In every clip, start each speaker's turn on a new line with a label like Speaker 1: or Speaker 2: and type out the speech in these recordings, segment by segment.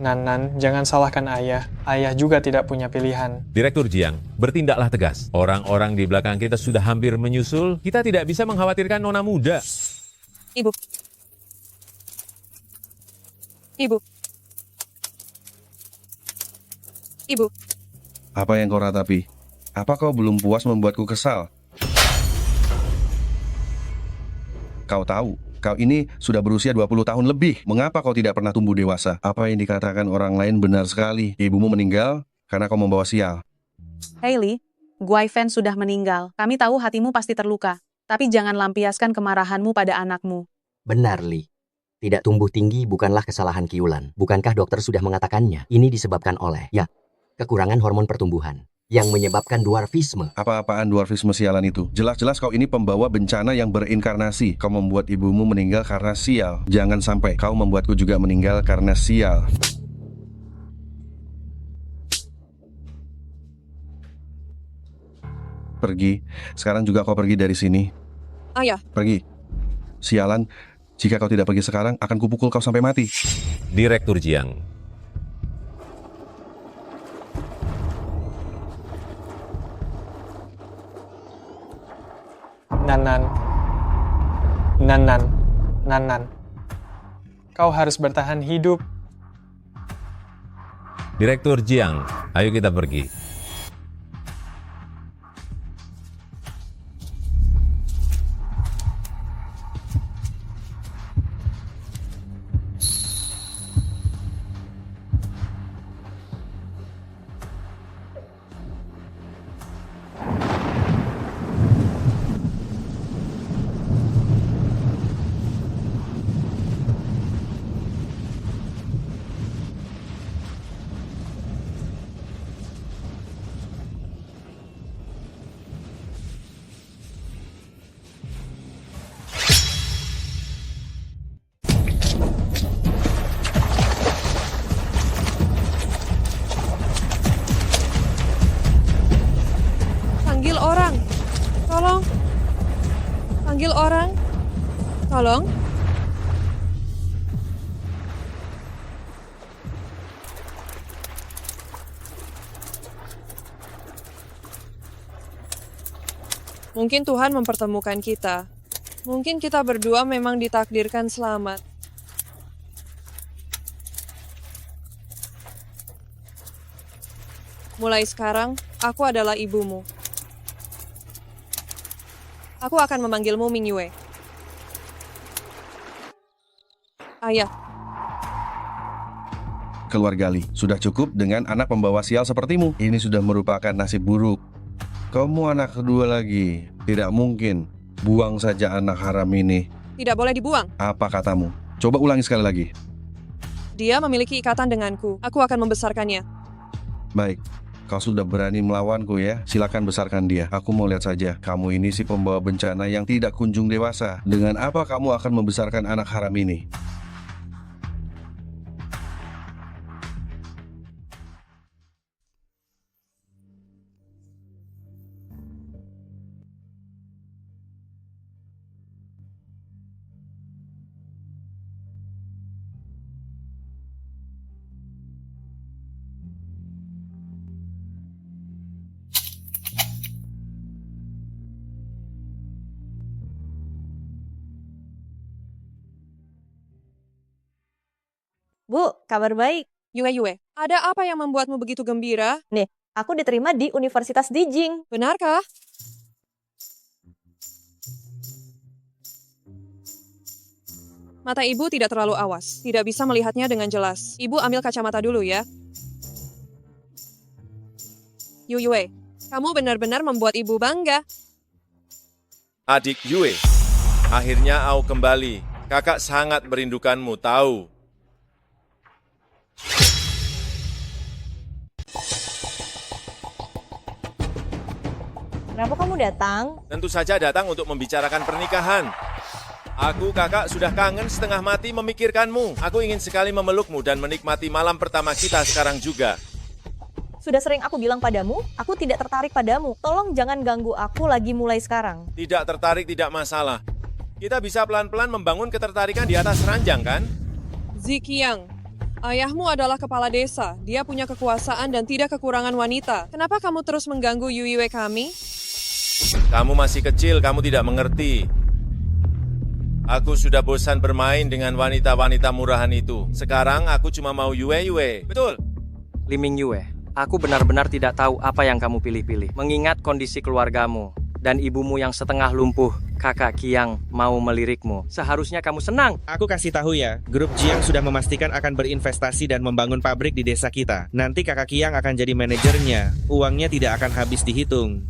Speaker 1: Nan, jangan salahkan ayah. Ayah juga tidak punya pilihan.
Speaker 2: Direktur Jiang, bertindaklah tegas. Orang-orang di belakang kita sudah hampir menyusul. Kita tidak bisa mengkhawatirkan nona muda.
Speaker 3: Ibu. Ibu. Ibu.
Speaker 4: Apa yang kau ratapi? Apa kau belum puas membuatku kesal? Kau tahu, kau ini sudah berusia 20 tahun lebih. Mengapa kau tidak pernah tumbuh dewasa? Apa yang dikatakan orang lain benar sekali. Ibumu meninggal karena kau membawa sial.
Speaker 5: Hailey, Guai-Fan sudah meninggal. Kami tahu hatimu pasti terluka. Tapi jangan lampiaskan kemarahanmu pada anakmu.
Speaker 6: Benar, Li. Tidak tumbuh tinggi bukanlah kesalahan Qiulan. Bukankah dokter sudah mengatakannya? Ini disebabkan oleh, kekurangan hormon pertumbuhan yang menyebabkan dwarfisme.
Speaker 4: Apa-apaan dwarfisme sialan itu? Jelas-jelas kau ini pembawa bencana yang berinkarnasi. Kau membuat ibumu meninggal karena sial. Jangan sampai kau membuatku juga meninggal karena sial. Pergi. Sekarang juga kau pergi dari sini.
Speaker 3: Ayah.
Speaker 4: Pergi. Sialan, jika kau tidak pergi sekarang, akan kupukul kau sampai mati.
Speaker 2: Direktur Jiang.
Speaker 1: Nan. Kau harus bertahan hidup.
Speaker 2: Direktur Jiang, ayo kita pergi.
Speaker 3: Panggil orang. Tolong. Panggil orang. Tolong. Mungkin Tuhan mempertemukan kita. Mungkin kita berdua memang ditakdirkan selamat. Mulai sekarang, aku adalah ibumu. Aku akan memanggilmu Mingyue. Ayah.
Speaker 4: Keluarga Li, sudah cukup dengan anak pembawa sial sepertimu. Ini sudah merupakan nasib buruk. Kamu anak kedua lagi. Tidak mungkin. Buang saja anak haram ini.
Speaker 3: Tidak boleh dibuang.
Speaker 4: Apa katamu? Coba ulangi sekali lagi.
Speaker 3: Dia memiliki ikatan denganku. Aku akan membesarkannya.
Speaker 4: Baik. Kau sudah berani melawanku ya? Silakan besarkan dia. Aku mau lihat saja. Kamu ini si pembawa bencana yang tidak kunjung dewasa. Dengan apa kamu akan membesarkan anak haram ini?
Speaker 7: Bu, kabar baik.
Speaker 3: Yue, ada apa yang membuatmu begitu gembira?
Speaker 7: Nih, aku diterima di Universitas Dijing.
Speaker 3: Benarkah? Mata ibu tidak terlalu awas. Tidak bisa melihatnya dengan jelas. Ibu ambil kacamata dulu ya. Yue, kamu benar-benar membuat ibu bangga.
Speaker 8: Adik Yue, akhirnya kau kembali. Kakak sangat merindukanmu, tahu.
Speaker 7: Kenapa kamu datang?
Speaker 8: Tentu saja datang untuk membicarakan pernikahan. Aku, kakak, sudah kangen setengah mati memikirkanmu. Aku ingin sekali memelukmu dan menikmati malam pertama kita sekarang juga.
Speaker 7: Sudah sering aku bilang padamu, aku tidak tertarik padamu. Tolong jangan ganggu aku lagi mulai sekarang.
Speaker 8: Tidak tertarik tidak masalah. Kita bisa pelan-pelan membangun ketertarikan di atas ranjang, kan?
Speaker 3: Ziqiang, Ayahmu adalah kepala desa. Dia punya kekuasaan dan tidak kekurangan wanita. Kenapa kamu terus mengganggu Yue kami?
Speaker 8: Kamu masih kecil, kamu tidak mengerti. Aku sudah bosan bermain dengan wanita-wanita murahan itu. Sekarang aku cuma mau Yue. Betul?
Speaker 9: Liming Yue, aku benar-benar tidak tahu apa yang kamu pilih-pilih. Mengingat kondisi keluargamu dan ibumu yang setengah lumpuh, kakak Qiang mau melirikmu. Seharusnya kamu senang.
Speaker 10: Aku kasih tahu ya, grup Jiang sudah memastikan akan berinvestasi dan membangun pabrik di desa kita. Nanti kakak Qiang akan jadi manajernya. Uangnya tidak akan habis dihitung.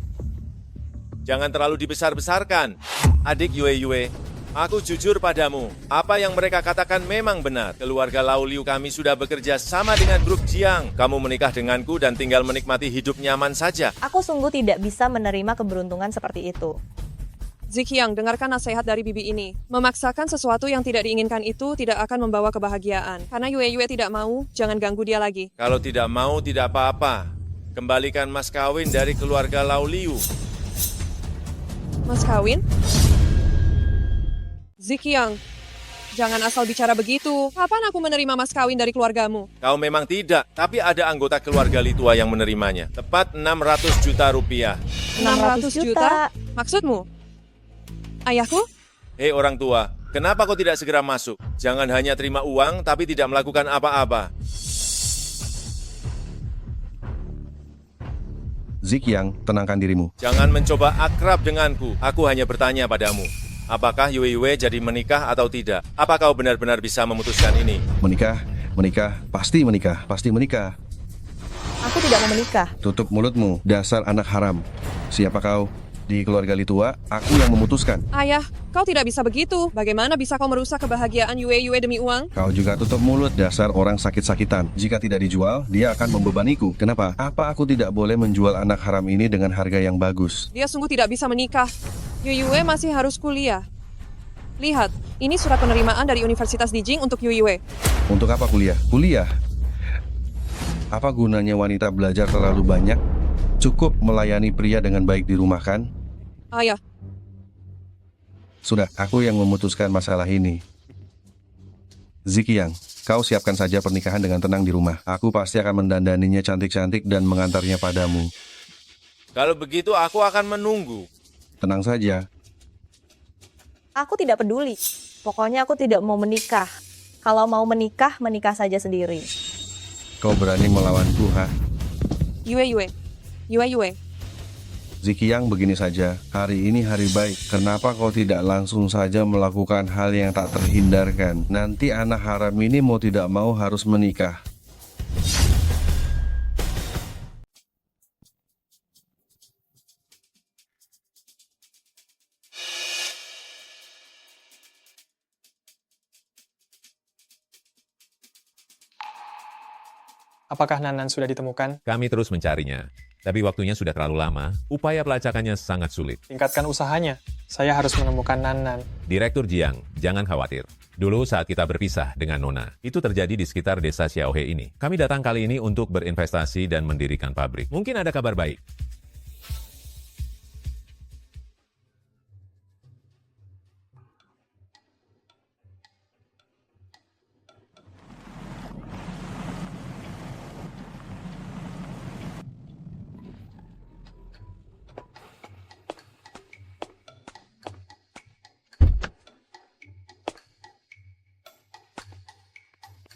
Speaker 8: Jangan terlalu dibesar-besarkan. Adik Yue. Aku jujur padamu, apa yang mereka katakan memang benar. Keluarga Lau Liu kami sudah bekerja sama dengan grup Jiang. Kamu menikah denganku dan tinggal menikmati hidup nyaman saja.
Speaker 7: Aku sungguh tidak bisa menerima keberuntungan seperti itu.
Speaker 3: Ziqiang, dengarkan nasihat dari bibi ini. Memaksakan sesuatu yang tidak diinginkan itu tidak akan membawa kebahagiaan. Karena Yue tidak mau, jangan ganggu dia lagi.
Speaker 8: Kalau tidak mau, tidak apa-apa. Kembalikan mas kawin dari keluarga Lau Liu.
Speaker 3: Mas kawin? Ziqiang, jangan asal bicara begitu. Kapan aku menerima mas kawin dari keluargamu?
Speaker 8: Kau memang tidak, tapi ada anggota keluarga Litua yang menerimanya. Tepat 600 juta rupiah.
Speaker 3: 600 juta? Maksudmu? Ayahku?
Speaker 8: Hei orang tua, kenapa kau tidak segera masuk? Jangan hanya terima uang, tapi tidak melakukan apa-apa.
Speaker 4: Ziqiang, tenangkan dirimu.
Speaker 8: Jangan mencoba akrab denganku. Aku hanya bertanya padamu. Apakah Yue jadi menikah atau tidak? Apa kau benar-benar bisa memutuskan ini?
Speaker 4: Menikah, pasti menikah.
Speaker 7: Aku tidak mau menikah.
Speaker 4: Tutup mulutmu, dasar anak haram. Siapa kau? Di keluarga Litua, aku yang memutuskan.
Speaker 3: Ayah, kau tidak bisa begitu. Bagaimana bisa kau merusak kebahagiaan Yue demi uang?
Speaker 4: Kau juga tutup mulut, dasar orang sakit-sakitan. Jika tidak dijual, dia akan membebaniku. Kenapa? Apa aku tidak boleh menjual anak haram ini dengan harga yang bagus?
Speaker 3: Dia sungguh tidak bisa menikah. Yue masih harus kuliah. Lihat, ini surat penerimaan dari Universitas Dijing untuk Yue.
Speaker 4: Untuk apa kuliah? Kuliah? Apa gunanya wanita belajar terlalu banyak? Cukup melayani pria dengan baik di rumah kan?
Speaker 3: Ayah,
Speaker 4: Sudah, aku yang memutuskan masalah ini. Ziqiang, kau siapkan saja pernikahan dengan tenang di rumah. Aku pasti akan mendandaninya cantik-cantik dan mengantarnya padamu.
Speaker 8: Kalau begitu aku akan menunggu.
Speaker 4: Tenang saja.
Speaker 7: Aku tidak peduli. Pokoknya aku tidak mau menikah. Kalau mau menikah, menikah saja sendiri.
Speaker 4: Kau berani melawanku, ha?
Speaker 3: Yue.
Speaker 4: Ziqiang, begini saja. Hari ini hari baik. Kenapa kau tidak langsung saja melakukan hal yang tak terhindarkan? Nanti anak haram ini mau tidak mau harus menikah.
Speaker 1: Apakah Nanan sudah ditemukan?
Speaker 2: Kami terus mencarinya. Tapi waktunya sudah terlalu lama, upaya pelacakannya sangat sulit.
Speaker 1: Tingkatkan usahanya. Saya harus menemukan Nanan.
Speaker 2: Direktur Jiang, jangan khawatir. Dulu saat kita berpisah dengan Nona, itu terjadi di sekitar desa Xiaohe ini. Kami datang kali ini untuk berinvestasi dan mendirikan pabrik. Mungkin ada kabar baik.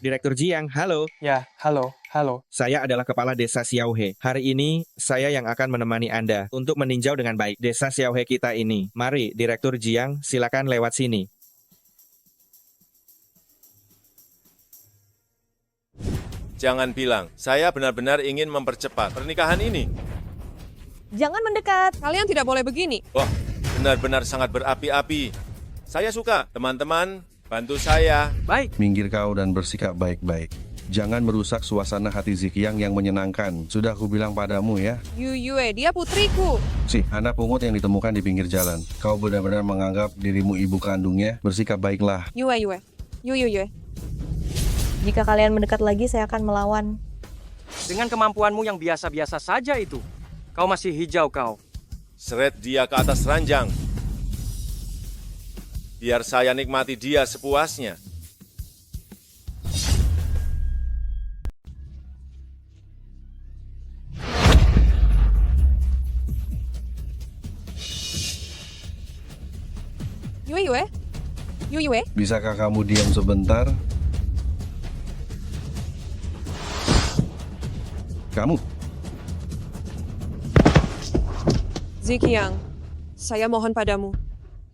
Speaker 10: Direktur Jiang, halo.
Speaker 1: Ya, halo.
Speaker 10: Saya adalah kepala desa Xiaohe. Hari ini, saya yang akan menemani Anda untuk meninjau dengan baik desa Xiaohe kita ini. Mari, Direktur Jiang, silakan lewat sini.
Speaker 8: Jangan bilang, saya benar-benar ingin mempercepat pernikahan ini.
Speaker 7: Jangan mendekat.
Speaker 3: Kalian tidak boleh begini.
Speaker 8: Wah, benar-benar sangat berapi-api. Saya suka, teman-teman. Bantu saya.
Speaker 9: Baik.
Speaker 4: Minggir kau dan bersikap baik-baik. Jangan merusak suasana hati Ziqiang yang menyenangkan. Sudah aku bilang padamu ya.
Speaker 3: Yue, dia putriku.
Speaker 4: Si anak pungut yang ditemukan di pinggir jalan. Kau benar-benar menganggap dirimu ibu kandungnya. Bersikap baiklah.
Speaker 3: Yue.
Speaker 7: Jika kalian mendekat lagi, saya akan melawan.
Speaker 9: Dengan kemampuanmu yang biasa-biasa saja itu, kau masih hijau kau.
Speaker 8: Seret dia ke atas ranjang. Biar saya nikmati dia sepuasnya.
Speaker 3: Yue. Yue.
Speaker 4: Bisakah kamu diam sebentar? Kamu,
Speaker 3: Ziqiang, saya mohon padamu.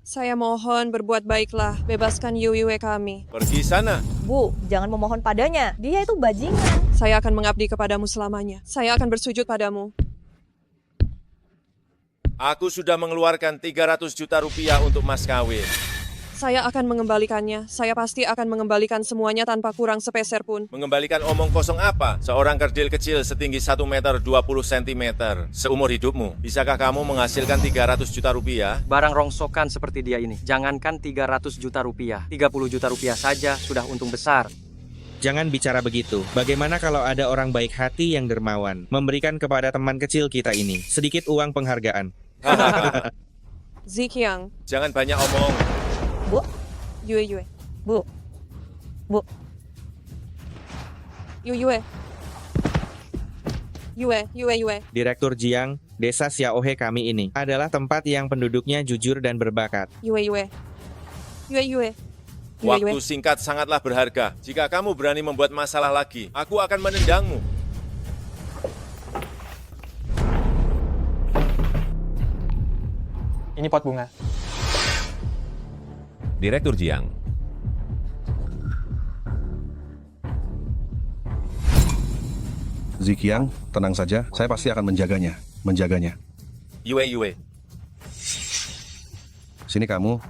Speaker 3: Saya mohon berbuat baiklah, bebaskan Yue kami.
Speaker 8: Pergi sana.
Speaker 7: Bu, jangan memohon padanya. Dia itu bajingan.
Speaker 3: Saya akan mengabdi kepadamu selamanya. Saya akan bersujud padamu.
Speaker 8: Aku sudah mengeluarkan 300 juta rupiah untuk mas kawin.
Speaker 3: Saya akan mengembalikannya. Saya pasti akan mengembalikan semuanya tanpa kurang sepeser pun.
Speaker 8: Mengembalikan omong kosong apa? Seorang kerdil kecil setinggi 1 meter 20 cm seumur hidupmu. Bisakah kamu menghasilkan 300 juta rupiah?
Speaker 9: Barang rongsokan seperti dia ini. Jangankan 300 juta rupiah. 30 juta rupiah saja sudah untung besar.
Speaker 10: Jangan bicara begitu. Bagaimana kalau ada orang baik hati yang dermawan, memberikan kepada teman kecil kita ini sedikit uang penghargaan?
Speaker 3: Ziqiang,
Speaker 8: Jangan banyak omong.
Speaker 7: Bu,
Speaker 3: Yue.
Speaker 7: bu, bu.
Speaker 3: Yue.
Speaker 10: Direktur Jiang, desa Xiaohe kami ini adalah tempat yang penduduknya jujur dan berbakat.
Speaker 3: Yue.
Speaker 8: Waktu singkat sangatlah berharga. Jika kamu berani membuat masalah lagi, aku akan menendangmu.
Speaker 1: Ini pot bunga.
Speaker 2: Direktur Jiang,
Speaker 4: Ziqiang, tenang saja. Saya pasti akan menjaganya.
Speaker 8: Yue.
Speaker 4: Sini kamu,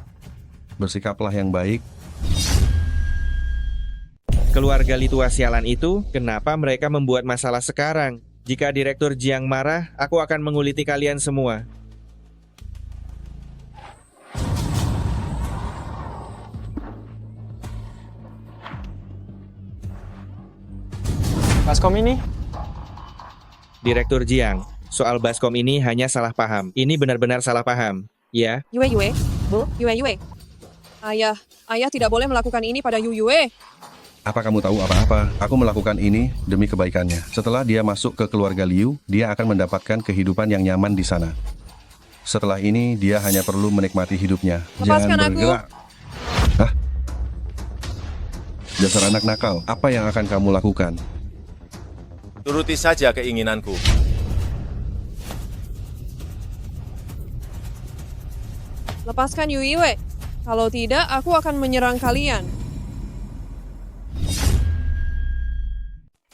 Speaker 4: bersikaplah yang baik.
Speaker 10: Keluarga Litua sialan itu, kenapa mereka membuat masalah sekarang? Jika Direktur Jiang marah, aku akan menguliti kalian semua.
Speaker 1: Baskom ini?
Speaker 10: Direktur Jiang, soal Baskom ini hanya salah paham. Ini benar-benar salah paham. Ya,
Speaker 3: Yue.
Speaker 7: Bu?
Speaker 3: Yue. Ayah tidak boleh melakukan ini pada Yue.
Speaker 4: Apa kamu tahu apa-apa? Aku melakukan ini demi kebaikannya. Setelah dia masuk ke keluarga Liu, dia akan mendapatkan kehidupan yang nyaman di sana. Setelah ini, dia hanya perlu menikmati hidupnya.
Speaker 3: Lepaskan
Speaker 4: Jangan
Speaker 3: aku.
Speaker 4: bergerak. Hah? Dasar anak nakal, apa yang akan kamu lakukan?
Speaker 8: Turuti saja keinginanku.
Speaker 3: Lepaskan Yue. Kalau tidak, aku akan menyerang kalian.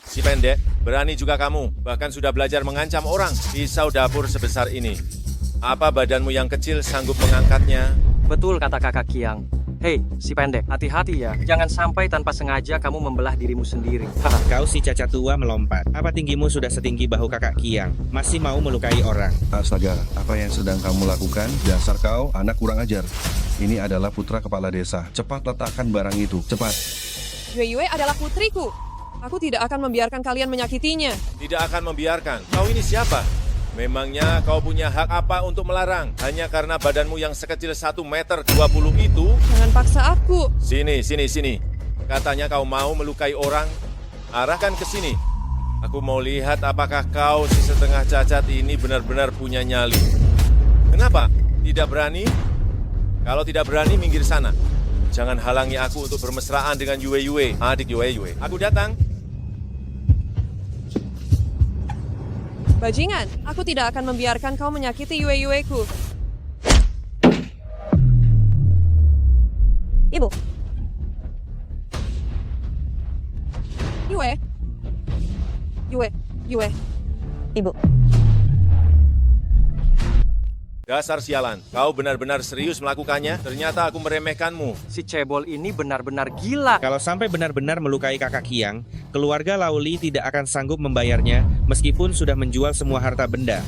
Speaker 8: Si pendek, berani juga kamu. Bahkan sudah belajar mengancam orang. Pisau dapur sebesar ini. Apa badanmu yang kecil sanggup mengangkatnya?
Speaker 9: Betul kata kakak Kiang. Hei, si pendek, hati-hati ya. Jangan sampai tanpa sengaja kamu membelah dirimu sendiri. Haha.
Speaker 10: kau si cacat tua melompat. Apa tinggimu sudah setinggi bahu kakak Kiang? Masih mau melukai orang?
Speaker 4: Astaga, apa yang sedang kamu lakukan? Dasar kau, anak kurang ajar. Ini adalah putra kepala desa. Cepat letakkan barang itu, cepat.
Speaker 3: Yue adalah putriku. Aku tidak akan membiarkan kalian menyakitinya.
Speaker 8: Tidak akan membiarkan. Kau ini siapa? Memangnya kau punya hak apa untuk melarang? Hanya karena badanmu yang sekecil 1 meter 20 itu?
Speaker 3: Jangan paksa aku.
Speaker 8: Sini. Katanya kau mau melukai orang? Arahkan ke sini. Aku mau lihat apakah kau si setengah cacat ini benar-benar punya nyali. Kenapa? Tidak berani? Kalau tidak berani, minggir sana. Jangan halangi aku untuk bermesraan dengan Yue, adik Yue. Aku datang.
Speaker 3: Bajingan, aku tidak akan membiarkan kau menyakiti Yue-ku.
Speaker 7: Ibu.
Speaker 3: Yue.
Speaker 7: Ibu.
Speaker 8: Dasar sialan, kau benar-benar serius melakukannya? Ternyata aku meremehkanmu.
Speaker 9: Si cebol ini benar-benar gila.
Speaker 10: Kalau sampai benar-benar melukai kakak Kiang, keluarga Lauli tidak akan sanggup membayarnya meskipun sudah menjual semua harta benda.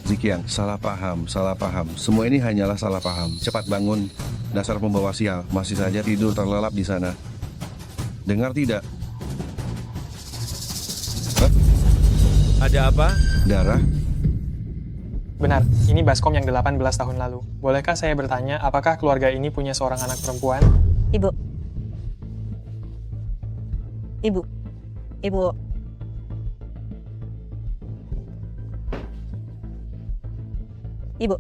Speaker 4: Ziqiang, salah paham. Semua ini hanyalah salah paham. Cepat bangun, dasar pembawa sial. Masih saja tidur terlelap di sana. Dengar tidak? Hah?
Speaker 8: Ada apa?
Speaker 4: Darah?
Speaker 1: Benar, ini Baskom yang 18 tahun lalu. Bolehkah saya bertanya, apakah keluarga ini punya seorang anak perempuan?
Speaker 7: Ibu. Ibu. Ibu. Ibu.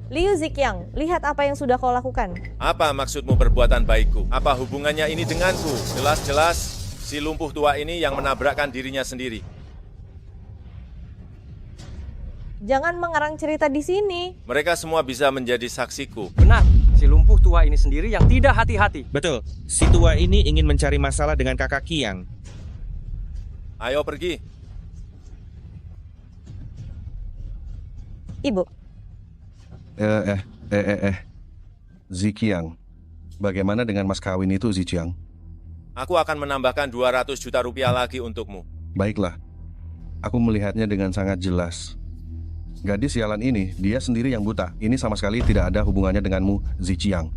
Speaker 7: Liu Ziqiang, lihat apa yang sudah kau lakukan.
Speaker 8: Apa maksudmu perbuatan baikku? Apa hubungannya ini denganku? Jelas-jelas si lumpuh tua ini yang menabrakkan dirinya sendiri.
Speaker 7: Jangan mengarang cerita di sini.
Speaker 8: Mereka semua bisa menjadi saksiku.
Speaker 9: Benar, si lumpuh tua ini sendiri yang tidak hati-hati.
Speaker 10: Betul, si tua ini ingin mencari masalah dengan kakak Qiang.
Speaker 8: Ayo pergi.
Speaker 7: Ibu,
Speaker 4: Ziqiang. Bagaimana dengan mas kawin itu, Ziqiang?
Speaker 8: Aku akan menambahkan 200 juta rupiah lagi untukmu.
Speaker 4: Baiklah. Aku melihatnya dengan sangat jelas. Gadis sialan ini, dia sendiri yang buta. Ini sama sekali tidak ada hubungannya denganmu, Ziqiang.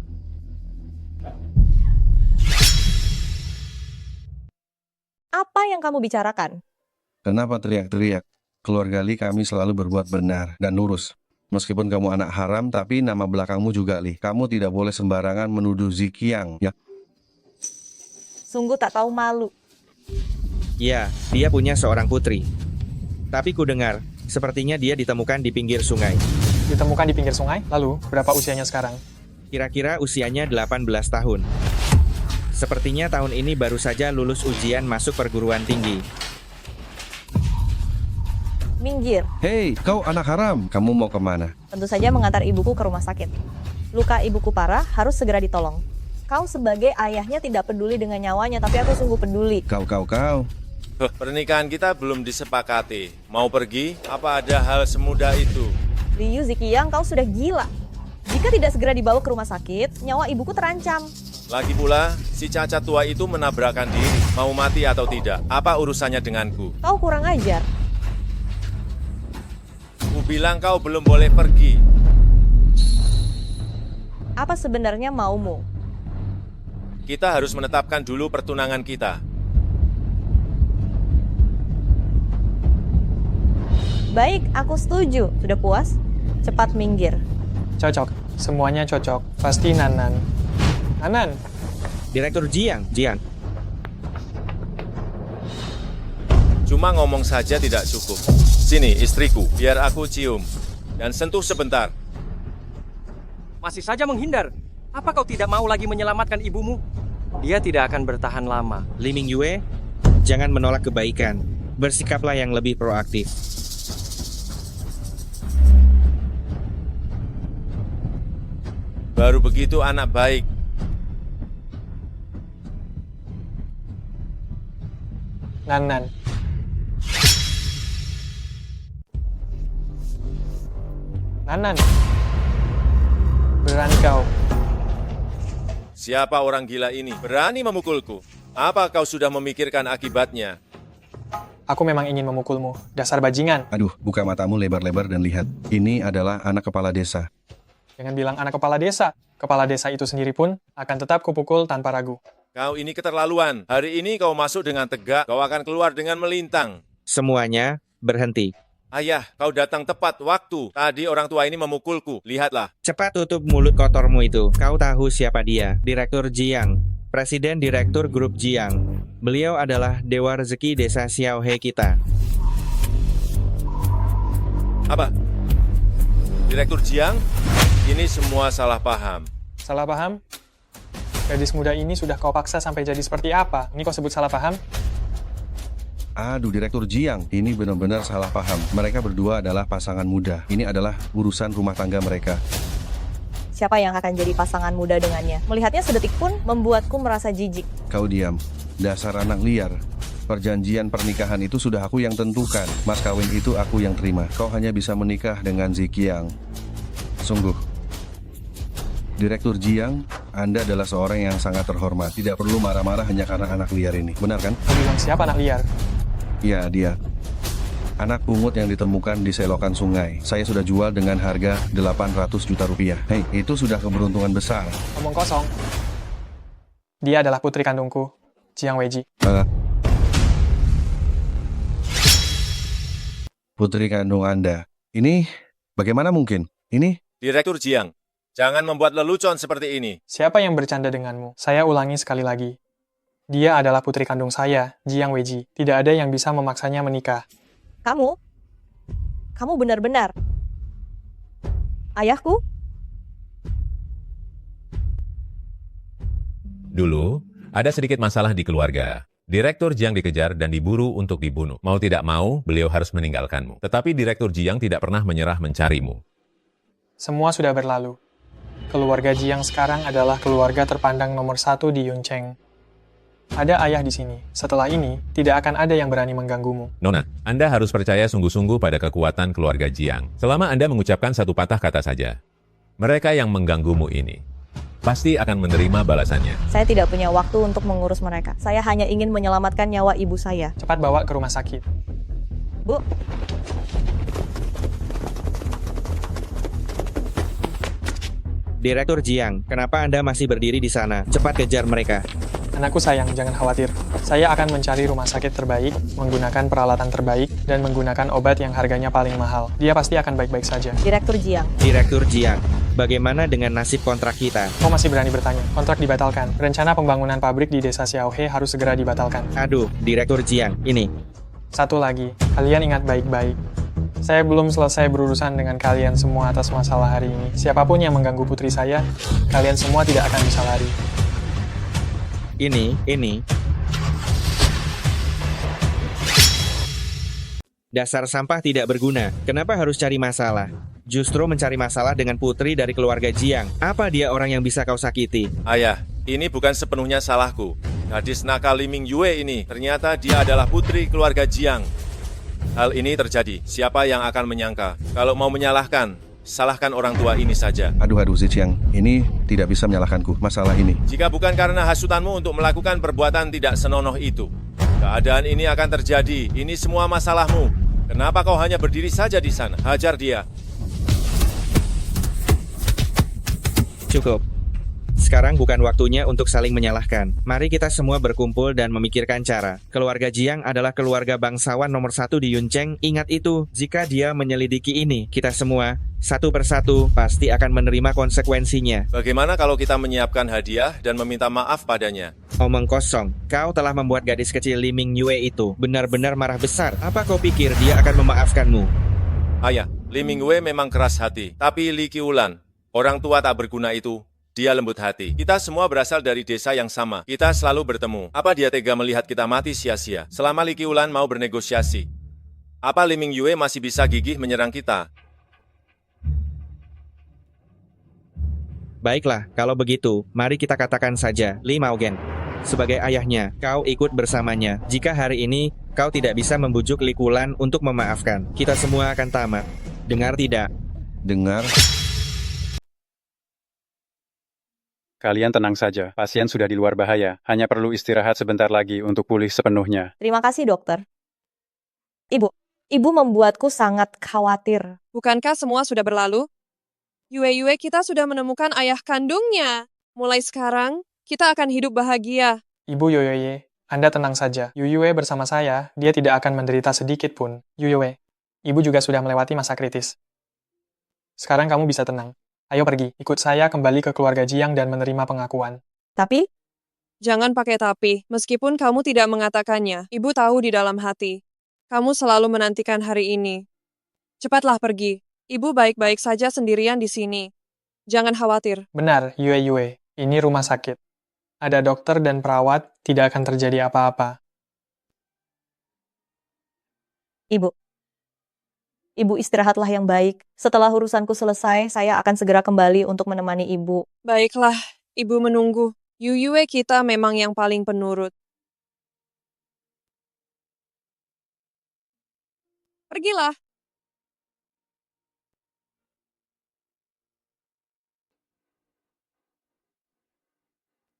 Speaker 7: apa yang kamu bicarakan?
Speaker 4: Kenapa teriak-teriak? Keluarga Li kami selalu berbuat benar dan lurus. Meskipun kamu anak haram, tapi nama belakangmu juga Li. Kamu tidak boleh sembarangan menuduh Ziqiang, ya?
Speaker 7: Sungguh tak tahu malu.
Speaker 10: Ya, dia punya seorang putri. Tapi ku dengar, sepertinya dia ditemukan di pinggir sungai.
Speaker 1: Ditemukan di pinggir sungai? Lalu, berapa usianya sekarang?
Speaker 10: Kira-kira usianya 18 tahun. Sepertinya tahun ini baru saja lulus ujian masuk perguruan tinggi.
Speaker 7: Minggir.
Speaker 4: Hei, kau anak haram. Kamu mau kemana?
Speaker 7: Tentu saja mengantar ibuku ke rumah sakit. Luka ibuku parah, harus segera ditolong. Kau sebagai ayahnya tidak peduli dengan nyawanya, tapi aku sungguh peduli.
Speaker 4: Kau.
Speaker 8: Pernikahan kita belum disepakati. Mau pergi? Apa ada hal semudah itu?
Speaker 7: Liu Ziqiang, kau sudah gila. Jika tidak segera dibawa ke rumah sakit, nyawa ibuku terancam.
Speaker 8: Lagi pula, si cacat tua itu menabrakkan diri. Mau mati atau tidak? Apa urusannya denganku?
Speaker 7: Kau kurang ajar.
Speaker 8: Ku bilang kau belum boleh pergi.
Speaker 7: Apa sebenarnya maumu?
Speaker 8: Kita harus menetapkan dulu pertunangan kita.
Speaker 7: Baik, aku setuju. Sudah puas? Cepat minggir.
Speaker 1: Cocok. Semuanya cocok. Pasti Nanan. Nanan.
Speaker 10: Direktur Jiang.
Speaker 8: Cuma ngomong saja tidak cukup. Sini, istriku, biar aku cium. Dan sentuh sebentar.
Speaker 9: Masih saja menghindar. Apa kau tidak mau lagi menyelamatkan ibumu? Dia tidak akan bertahan lama.
Speaker 10: Li Mingyue, jangan menolak kebaikan. Bersikaplah yang lebih proaktif.
Speaker 8: Baru begitu anak baik.
Speaker 1: Nanan. Nanan. Berani kau.
Speaker 8: Siapa orang gila ini? Berani memukulku. Apa kau sudah memikirkan akibatnya?
Speaker 1: Aku memang ingin memukulmu. Dasar bajingan.
Speaker 4: Aduh, buka matamu lebar-lebar dan lihat. Ini adalah anak kepala desa.
Speaker 1: Jangan bilang anak kepala desa. Kepala desa itu sendiri pun akan tetap kupukul tanpa ragu.
Speaker 8: Kau ini keterlaluan. Hari ini kau masuk dengan tegak, kau akan keluar dengan melintang.
Speaker 10: Semuanya berhenti.
Speaker 8: Ayah, kau datang tepat waktu. Tadi orang tua ini memukulku. Lihatlah.
Speaker 10: Cepat tutup mulut kotormu itu. Kau tahu siapa dia? Direktur Jiang. Presiden Direktur Grup Jiang. Beliau adalah Dewa Rezeki Desa Xiaohe kita.
Speaker 8: Apa? Direktur Jiang? Ini semua salah paham.
Speaker 1: Salah paham? Gadis muda ini sudah kau paksa sampai jadi seperti apa? Ini kau sebut salah paham?
Speaker 4: Aduh, Direktur Jiang, ini benar-benar salah paham. Mereka berdua adalah pasangan muda. Ini adalah urusan rumah tangga mereka.
Speaker 7: Siapa yang akan jadi pasangan muda dengannya? Melihatnya sedetik pun membuatku merasa jijik.
Speaker 4: Kau diam. Dasar anak liar. Perjanjian pernikahan itu sudah aku yang tentukan. Mas kawin itu aku yang terima. Kau hanya bisa menikah dengan Ziqiang. Sungguh. Direktur Jiang, Anda adalah seorang yang sangat terhormat. Tidak perlu marah-marah hanya karena anak liar ini. Benar kan?
Speaker 1: Kau bilang siapa anak liar?
Speaker 4: Ya, dia. Anak pungut yang ditemukan di selokan sungai. Saya sudah jual dengan harga 800 juta rupiah. Hei, itu sudah keberuntungan besar.
Speaker 1: Omong kosong. Dia adalah putri kandungku, Jiang Weiji.
Speaker 4: Putri kandung Anda. Ini bagaimana mungkin? Ini
Speaker 8: Direktur Jiang, jangan membuat lelucon seperti ini.
Speaker 1: Siapa yang bercanda denganmu? Saya ulangi sekali lagi. Dia adalah putri kandung saya, Jiang Weiji. Tidak ada yang bisa memaksanya menikah.
Speaker 7: Kamu benar-benar ayahku?
Speaker 2: Dulu, ada sedikit masalah di keluarga. Direktur Jiang dikejar dan diburu untuk dibunuh. Mau tidak mau, beliau harus meninggalkanmu. Tetapi Direktur Jiang tidak pernah menyerah mencarimu.
Speaker 1: Semua sudah berlalu. Keluarga Jiang sekarang adalah keluarga terpandang nomor 1 di Yuncheng. Ada ayah di sini. Setelah ini, tidak akan ada yang berani mengganggumu.
Speaker 2: Nona, Anda harus percaya sungguh-sungguh pada kekuatan keluarga Jiang. Selama Anda mengucapkan satu patah kata saja, mereka yang mengganggumu ini pasti akan menerima balasannya.
Speaker 7: Saya tidak punya waktu untuk mengurus mereka. Saya hanya ingin menyelamatkan nyawa ibu saya.
Speaker 1: Cepat bawa ke rumah sakit.
Speaker 7: Bu,
Speaker 10: Direktur Jiang, kenapa Anda masih berdiri di sana? Cepat kejar mereka.
Speaker 1: Anakku sayang, jangan khawatir. Saya akan mencari rumah sakit terbaik, menggunakan peralatan terbaik, dan menggunakan obat yang harganya paling mahal. Dia pasti akan baik-baik saja.
Speaker 7: Direktur Jiang.
Speaker 10: Direktur Jiang, bagaimana dengan nasib kontrak kita?
Speaker 1: Kau masih berani bertanya? Kontrak dibatalkan. Rencana pembangunan pabrik di desa Xiaohe harus segera dibatalkan.
Speaker 10: Aduh, Direktur Jiang, ini.
Speaker 1: Satu lagi, kalian ingat baik-baik. Saya belum selesai berurusan dengan kalian semua atas masalah hari ini. Siapapun yang mengganggu putri saya, kalian semua tidak akan bisa lari.
Speaker 10: Ini. Dasar sampah tidak berguna. Kenapa harus cari masalah? Justru mencari masalah dengan putri dari keluarga Jiang. Apa dia orang yang bisa kau sakiti?
Speaker 8: Ayah, ini bukan sepenuhnya salahku. Gadis nakal Liming Yue ini, ternyata dia adalah putri keluarga Jiang. Hal ini terjadi, siapa yang akan menyangka? Kalau mau menyalahkan, salahkan orang tua ini saja.
Speaker 4: Aduh, Ziqiang, ini tidak bisa menyalahkanku masalah ini.
Speaker 8: Jika bukan karena hasutanmu untuk melakukan perbuatan tidak senonoh itu, keadaan ini akan terjadi. Ini semua masalahmu. Kenapa kau hanya berdiri saja di sana? Hajar dia.
Speaker 10: Cukup. Sekarang bukan waktunya untuk saling menyalahkan. Mari kita semua berkumpul dan memikirkan cara. Keluarga Jiang adalah keluarga bangsawan nomor 1 di Yuncheng. Ingat itu, jika dia menyelidiki ini, kita semua, satu persatu, pasti akan menerima konsekuensinya.
Speaker 8: Bagaimana kalau kita menyiapkan hadiah dan meminta maaf padanya?
Speaker 10: Omong kosong, kau telah membuat gadis kecil Liming Yue itu benar-benar marah besar. Apa kau pikir dia akan memaafkanmu?
Speaker 8: Ayah, Liming Yue memang keras hati. Tapi Li Qiulan, orang tua tak berguna itu, dia lembut hati. Kita semua berasal dari desa yang sama. Kita selalu bertemu. Apa dia tega melihat kita mati sia-sia? Selama Li Qiulan mau bernegosiasi, apa Liming Yue masih bisa gigih menyerang kita?
Speaker 10: Baiklah, kalau begitu, mari kita katakan saja, Li Maogen. Sebagai ayahnya, kau ikut bersamanya. Jika hari ini, kau tidak bisa membujuk Li Qiulan untuk memaafkan, kita semua akan tamat. Dengar tidak?
Speaker 4: Dengar.
Speaker 11: Kalian tenang saja, pasien sudah di luar bahaya. Hanya perlu istirahat sebentar lagi untuk pulih sepenuhnya.
Speaker 7: Terima kasih, dokter. Ibu membuatku sangat khawatir.
Speaker 3: Bukankah semua sudah berlalu? Yue, kita sudah menemukan ayah kandungnya. Mulai sekarang, kita akan hidup bahagia.
Speaker 1: Ibu Yoyoye, Anda tenang saja. Yuyue bersama saya, dia tidak akan menderita sedikit pun. Yuyue, Ibu juga sudah melewati masa kritis. Sekarang kamu bisa tenang. Ayo pergi, ikut saya kembali ke keluarga Jiang dan menerima pengakuan.
Speaker 7: Tapi,
Speaker 3: Jangan pakai tapi, meskipun kamu tidak mengatakannya. Ibu tahu di dalam hati. Kamu selalu menantikan hari ini. Cepatlah pergi. Ibu baik-baik saja sendirian di sini. Jangan khawatir.
Speaker 1: Benar, Yue, ini rumah sakit. Ada dokter dan perawat, tidak akan terjadi apa-apa.
Speaker 7: Ibu istirahatlah yang baik. Setelah urusanku selesai, saya akan segera kembali untuk menemani ibu.
Speaker 3: Baiklah, Ibu menunggu. Yue kita memang yang paling penurut. Pergilah.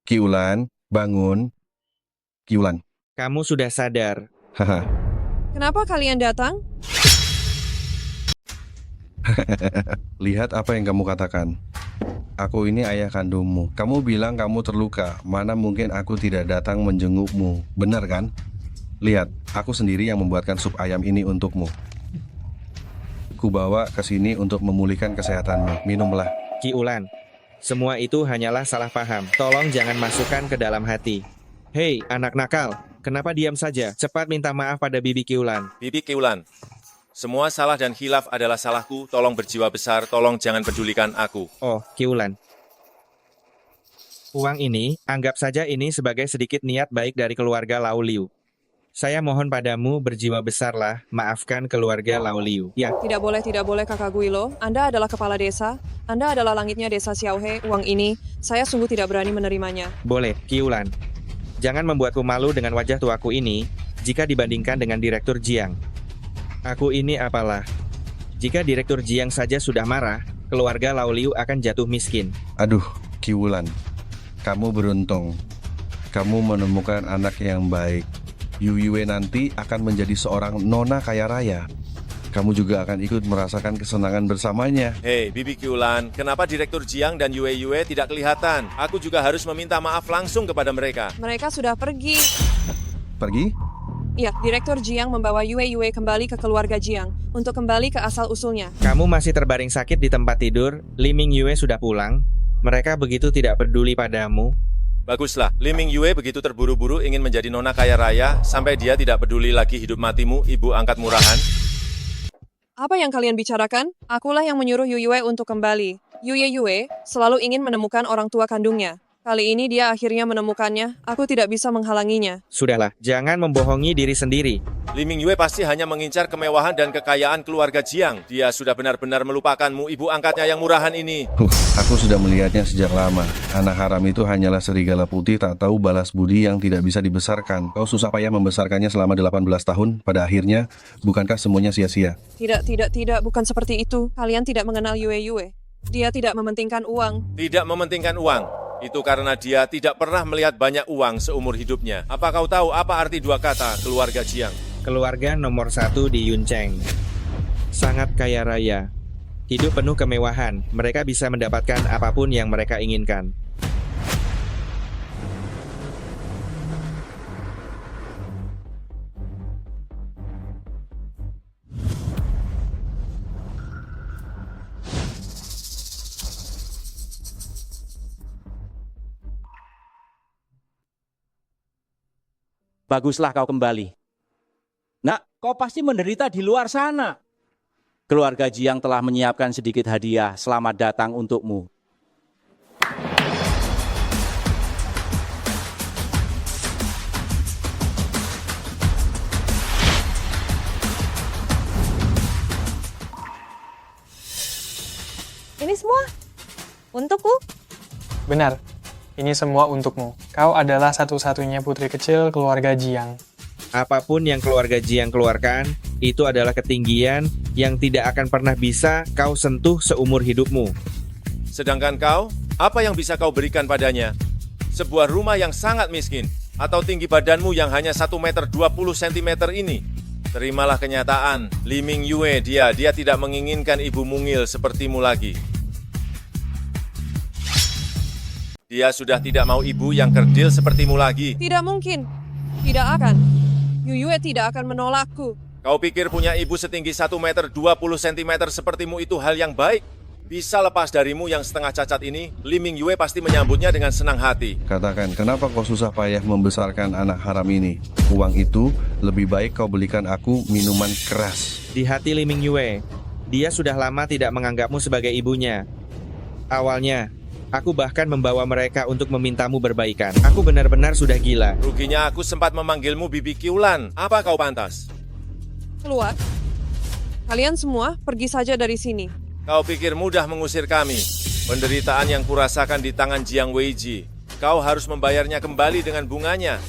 Speaker 4: Qiulan, bangun. Qiulan.
Speaker 10: Kamu sudah sadar.
Speaker 4: Haha.
Speaker 3: Kenapa kalian datang?
Speaker 4: Lihat apa yang kamu katakan. Aku ini ayah kandungmu. Kamu bilang kamu terluka. Mana mungkin aku tidak datang menjengukmu. Benar kan? Lihat, aku sendiri yang membuatkan sup ayam ini untukmu. Kubawa ke sini untuk memulihkan kesehatanmu. Minumlah.
Speaker 10: Qiulan, semua itu hanyalah salah paham. Tolong jangan masukkan ke dalam hati. Hei, anak nakal. Kenapa diam saja? Cepat minta maaf pada Bibi Qiulan.
Speaker 8: Bibi Qiulan, semua salah dan khilaf adalah salahku. Tolong berjiwa besar, tolong jangan pedulikan aku.
Speaker 10: Oh, Qiulan. Uang ini, anggap saja ini sebagai sedikit niat baik dari keluarga Lau Liu. Saya mohon padamu berjiwa besarlah, maafkan keluarga Lau Liu. Ya,
Speaker 3: Tidak boleh Kakak Guilo. Anda adalah kepala desa. Anda adalah langitnya desa Xiaohe. Uang ini, saya sungguh tidak berani menerimanya.
Speaker 10: boleh, Qiulan. Jangan membuatku malu dengan wajah tuaku ini, jika dibandingkan dengan Direktur Jiang. Aku ini apalah? Jika Direktur Jiang saja sudah marah, keluarga Lau Liu akan jatuh miskin.
Speaker 4: Aduh, Kiwulan. Kamu beruntung. Kamu menemukan anak yang baik. Yu Yue nanti akan menjadi seorang nona kaya raya. Kamu juga akan ikut merasakan kesenangan bersamanya.
Speaker 8: Hei, Bibi Qiulan, kenapa Direktur Jiang dan Yue Yue tidak kelihatan? Aku juga harus meminta maaf langsung kepada mereka.
Speaker 3: Mereka sudah pergi.
Speaker 4: Pergi?
Speaker 3: Ya, Direktur Jiang membawa Yue Yue kembali ke keluarga Jiang untuk kembali ke asal-usulnya.
Speaker 10: Kamu masih terbaring sakit di tempat tidur, Li Ming Yue sudah pulang. Mereka begitu tidak peduli padamu.
Speaker 8: Baguslah, Li Ming Yue begitu terburu-buru ingin menjadi nona kaya raya, sampai dia tidak peduli lagi hidup matimu, ibu angkat murahan.
Speaker 3: Apa yang kalian bicarakan? Akulah yang menyuruh Yu Yue untuk kembali. Yue Yue selalu ingin menemukan orang tua kandungnya. Kali ini dia akhirnya menemukannya. Aku tidak bisa menghalanginya.
Speaker 10: Sudahlah, jangan membohongi diri sendiri.
Speaker 8: Li Ming Yue pasti hanya mengincar kemewahan dan kekayaan keluarga Jiang. Dia sudah benar-benar melupakanmu, ibu angkatnya yang murahan ini.
Speaker 4: Aku sudah melihatnya sejak lama. Anak haram itu hanyalah serigala putih tak tahu balas budi yang tidak bisa dibesarkan. Kau susah payah membesarkannya selama 18 tahun. Pada akhirnya, bukankah semuanya sia-sia?
Speaker 3: Tidak, bukan seperti itu. Kalian tidak mengenal Yue Yue. Dia tidak mementingkan uang.
Speaker 8: Tidak mementingkan uang. Itu karena dia tidak pernah melihat banyak uang seumur hidupnya. Apa kau tahu apa arti dua kata keluarga Jiang?
Speaker 10: Keluarga nomor 1 di Yuncheng. Sangat kaya raya. Hidup penuh kemewahan. Mereka bisa mendapatkan apapun yang mereka inginkan.
Speaker 12: Baguslah kau kembali. Nak, kau pasti menderita di luar sana. Keluarga Jiang telah menyiapkan sedikit hadiah selamat datang untukmu.
Speaker 7: Ini semua untukku.
Speaker 1: Benar, ini semua untukmu. Kau adalah satu-satunya putri kecil keluarga Jiang.
Speaker 10: Apapun yang keluarga Jiang keluarkan, itu adalah ketinggian yang tidak akan pernah bisa kau sentuh seumur hidupmu.
Speaker 8: Sedangkan kau, apa yang bisa kau berikan padanya? Sebuah rumah yang sangat miskin, atau tinggi badanmu yang hanya 1 meter 20 cm ini? Terimalah kenyataan, Li Ming Yue dia tidak menginginkan ibu mungil sepertimu lagi. Dia sudah tidak mau ibu yang kerdil sepertimu lagi.
Speaker 3: Tidak mungkin. Tidak akan. Yu Yue tidak akan menolakku.
Speaker 8: Kau pikir punya ibu setinggi 1 meter 20 cm sepertimu itu hal yang baik? Bisa lepas darimu yang setengah cacat ini, Li Ming Yue pasti menyambutnya dengan senang hati.
Speaker 4: Katakan, kenapa kau susah payah membesarkan anak haram ini? Uang itu lebih baik kau belikan aku minuman keras.
Speaker 10: Di hati Li Ming Yue, dia sudah lama tidak menganggapmu sebagai ibunya. Awalnya, aku bahkan membawa mereka untuk memintamu berbaikan. Aku benar-benar sudah gila.
Speaker 8: Ruginya aku sempat memanggilmu Bibi Qiulan. Apa kau pantas?
Speaker 3: Keluar. Kalian semua pergi saja dari sini.
Speaker 8: Kau pikir mudah mengusir kami? Penderitaan yang kurasakan di tangan Jiang Weiji. Kau harus membayarnya kembali dengan bunganya.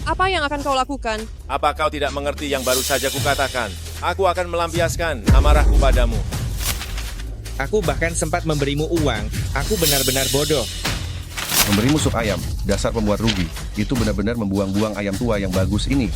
Speaker 3: Apa yang akan kau lakukan?
Speaker 8: Apa kau tidak mengerti yang baru saja kukatakan? Aku akan melampiaskan amarahku padamu.
Speaker 10: Aku bahkan sempat memberimu uang. Aku benar-benar bodoh.
Speaker 4: Memberimu sup ayam, dasar pembuat rugi. Itu benar-benar membuang-buang ayam tua yang bagus ini.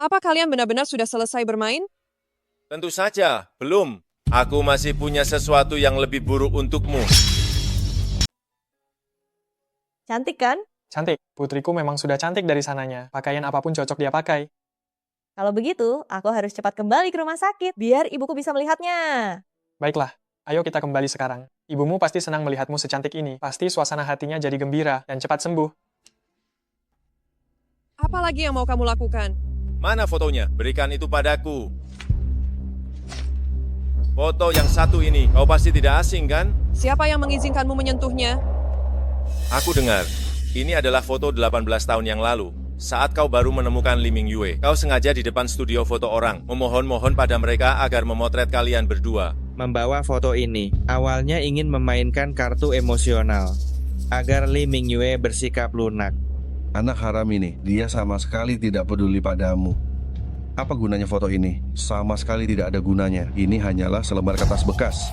Speaker 3: Apa kalian benar-benar sudah selesai bermain?
Speaker 8: Tentu saja, belum. Aku masih punya sesuatu yang lebih buruk untukmu.
Speaker 7: Cantik kan?
Speaker 1: Cantik, putriku memang sudah cantik dari sananya. Pakaian apapun cocok dia pakai.
Speaker 7: Kalau begitu, aku harus cepat kembali ke rumah sakit biar ibuku bisa melihatnya.
Speaker 1: Baiklah, ayo kita kembali sekarang. Ibumu pasti senang melihatmu secantik ini. Pasti suasana hatinya jadi gembira dan cepat sembuh.
Speaker 3: Apa lagi yang mau kamu lakukan?
Speaker 8: Mana fotonya? Berikan itu padaku. Foto yang satu ini, kau pasti tidak asing kan?
Speaker 3: Siapa yang mengizinkanmu menyentuhnya?
Speaker 8: Aku dengar, ini adalah foto 18 tahun yang lalu. Saat kau baru menemukan Lee Ming Yue, kau sengaja di depan studio foto orang, memohon-mohon pada mereka agar memotret kalian berdua.
Speaker 10: Membawa foto ini, awalnya ingin memainkan kartu emosional, agar Lee Ming Yue bersikap lunak.
Speaker 4: Anak haram ini, dia sama sekali tidak peduli padamu. Apa gunanya foto ini? Sama sekali tidak ada gunanya. Ini hanyalah selembar kertas bekas.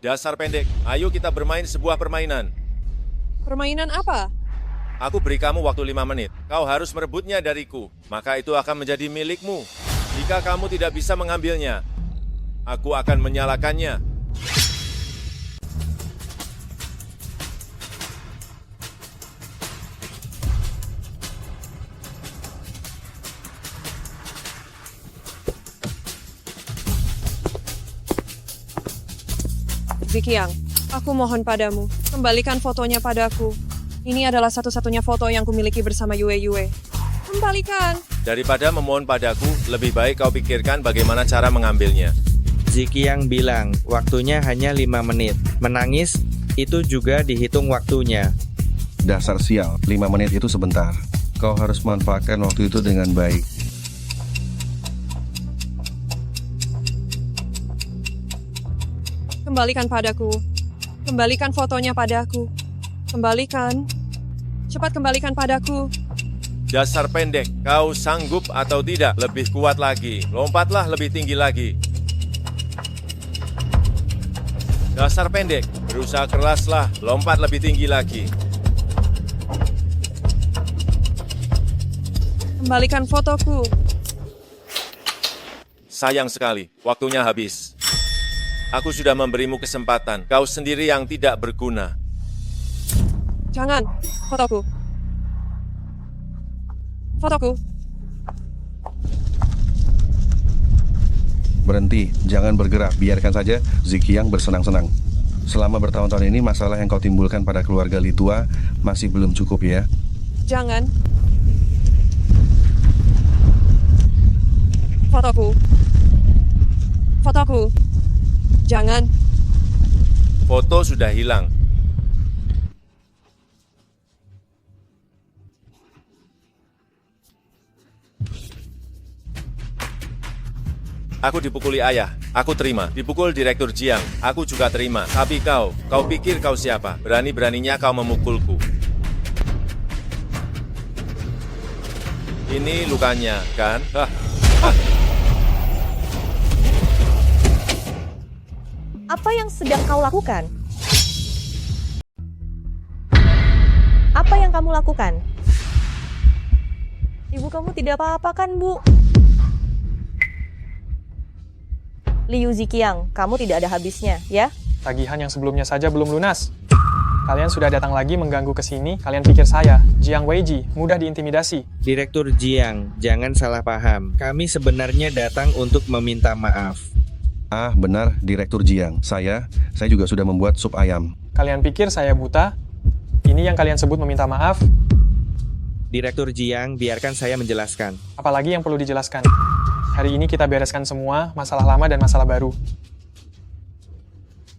Speaker 8: Dasar pendek, ayo kita bermain sebuah permainan.
Speaker 3: Permainan apa?
Speaker 8: Aku beri kamu waktu 5 menit. Kau harus merebutnya dariku. Maka itu akan menjadi milikmu. Jika kamu tidak bisa mengambilnya, aku akan menyalakannya.
Speaker 3: Ziqiang, aku mohon padamu, kembalikan fotonya padaku. Ini adalah satu-satunya foto yang kumiliki bersama Yue. Kembalikan.
Speaker 8: Daripada memohon padaku, lebih baik kau pikirkan bagaimana cara mengambilnya.
Speaker 10: Ziqiang bilang, waktunya hanya 5 menit. Menangis, itu juga dihitung waktunya.
Speaker 4: Dasar sial, 5 menit itu sebentar. Kau harus manfaatkan waktu itu dengan baik.
Speaker 3: Kembalikan padaku. Kembalikan fotonya padaku. Kembalikan. Cepat kembalikan padaku.
Speaker 8: Dasar pendek, kau sanggup atau tidak? Lebih kuat lagi. Lompatlah lebih tinggi lagi. Dasar pendek, berusaha keraslah. Lompat lebih tinggi lagi.
Speaker 3: Kembalikan fotoku.
Speaker 8: Sayang sekali, waktunya habis. Aku sudah memberimu kesempatan. Kau sendiri yang tidak berguna.
Speaker 3: Jangan. Fotoku. Fotoku.
Speaker 4: Berhenti, jangan bergerak. Biarkan saja Ziqiang bersenang-senang. Selama bertahun-tahun ini, masalah yang kau timbulkan pada keluarga Litua masih belum cukup ya.
Speaker 3: Jangan. Fotoku. Fotoku. Jangan.
Speaker 8: Foto sudah hilang. Aku dipukuli ayah. Aku terima. Dipukul Direktur Jiang. Aku juga terima. Tapi kau pikir kau siapa? Berani-beraninya kau memukulku. Ini lukanya, kan?
Speaker 7: Apa yang sedang kau lakukan? Apa yang kamu lakukan? Ibu kamu tidak apa-apa kan, Bu? Liu Ziqiang, kamu tidak ada habisnya, ya?
Speaker 1: Tagihan yang sebelumnya saja belum lunas. Kalian sudah datang lagi mengganggu ke sini, kalian pikir saya, Jiang Weiji, mudah diintimidasi.
Speaker 10: Direktur Jiang, jangan salah paham. Kami sebenarnya datang untuk meminta maaf.
Speaker 4: Ah, benar, Direktur Jiang. Saya juga sudah membuat sup ayam.
Speaker 1: Kalian pikir saya buta? Ini yang kalian sebut meminta maaf?
Speaker 10: Direktur Jiang, biarkan saya menjelaskan.
Speaker 1: Apalagi yang perlu dijelaskan? Hari ini kita bereskan semua masalah lama dan masalah baru.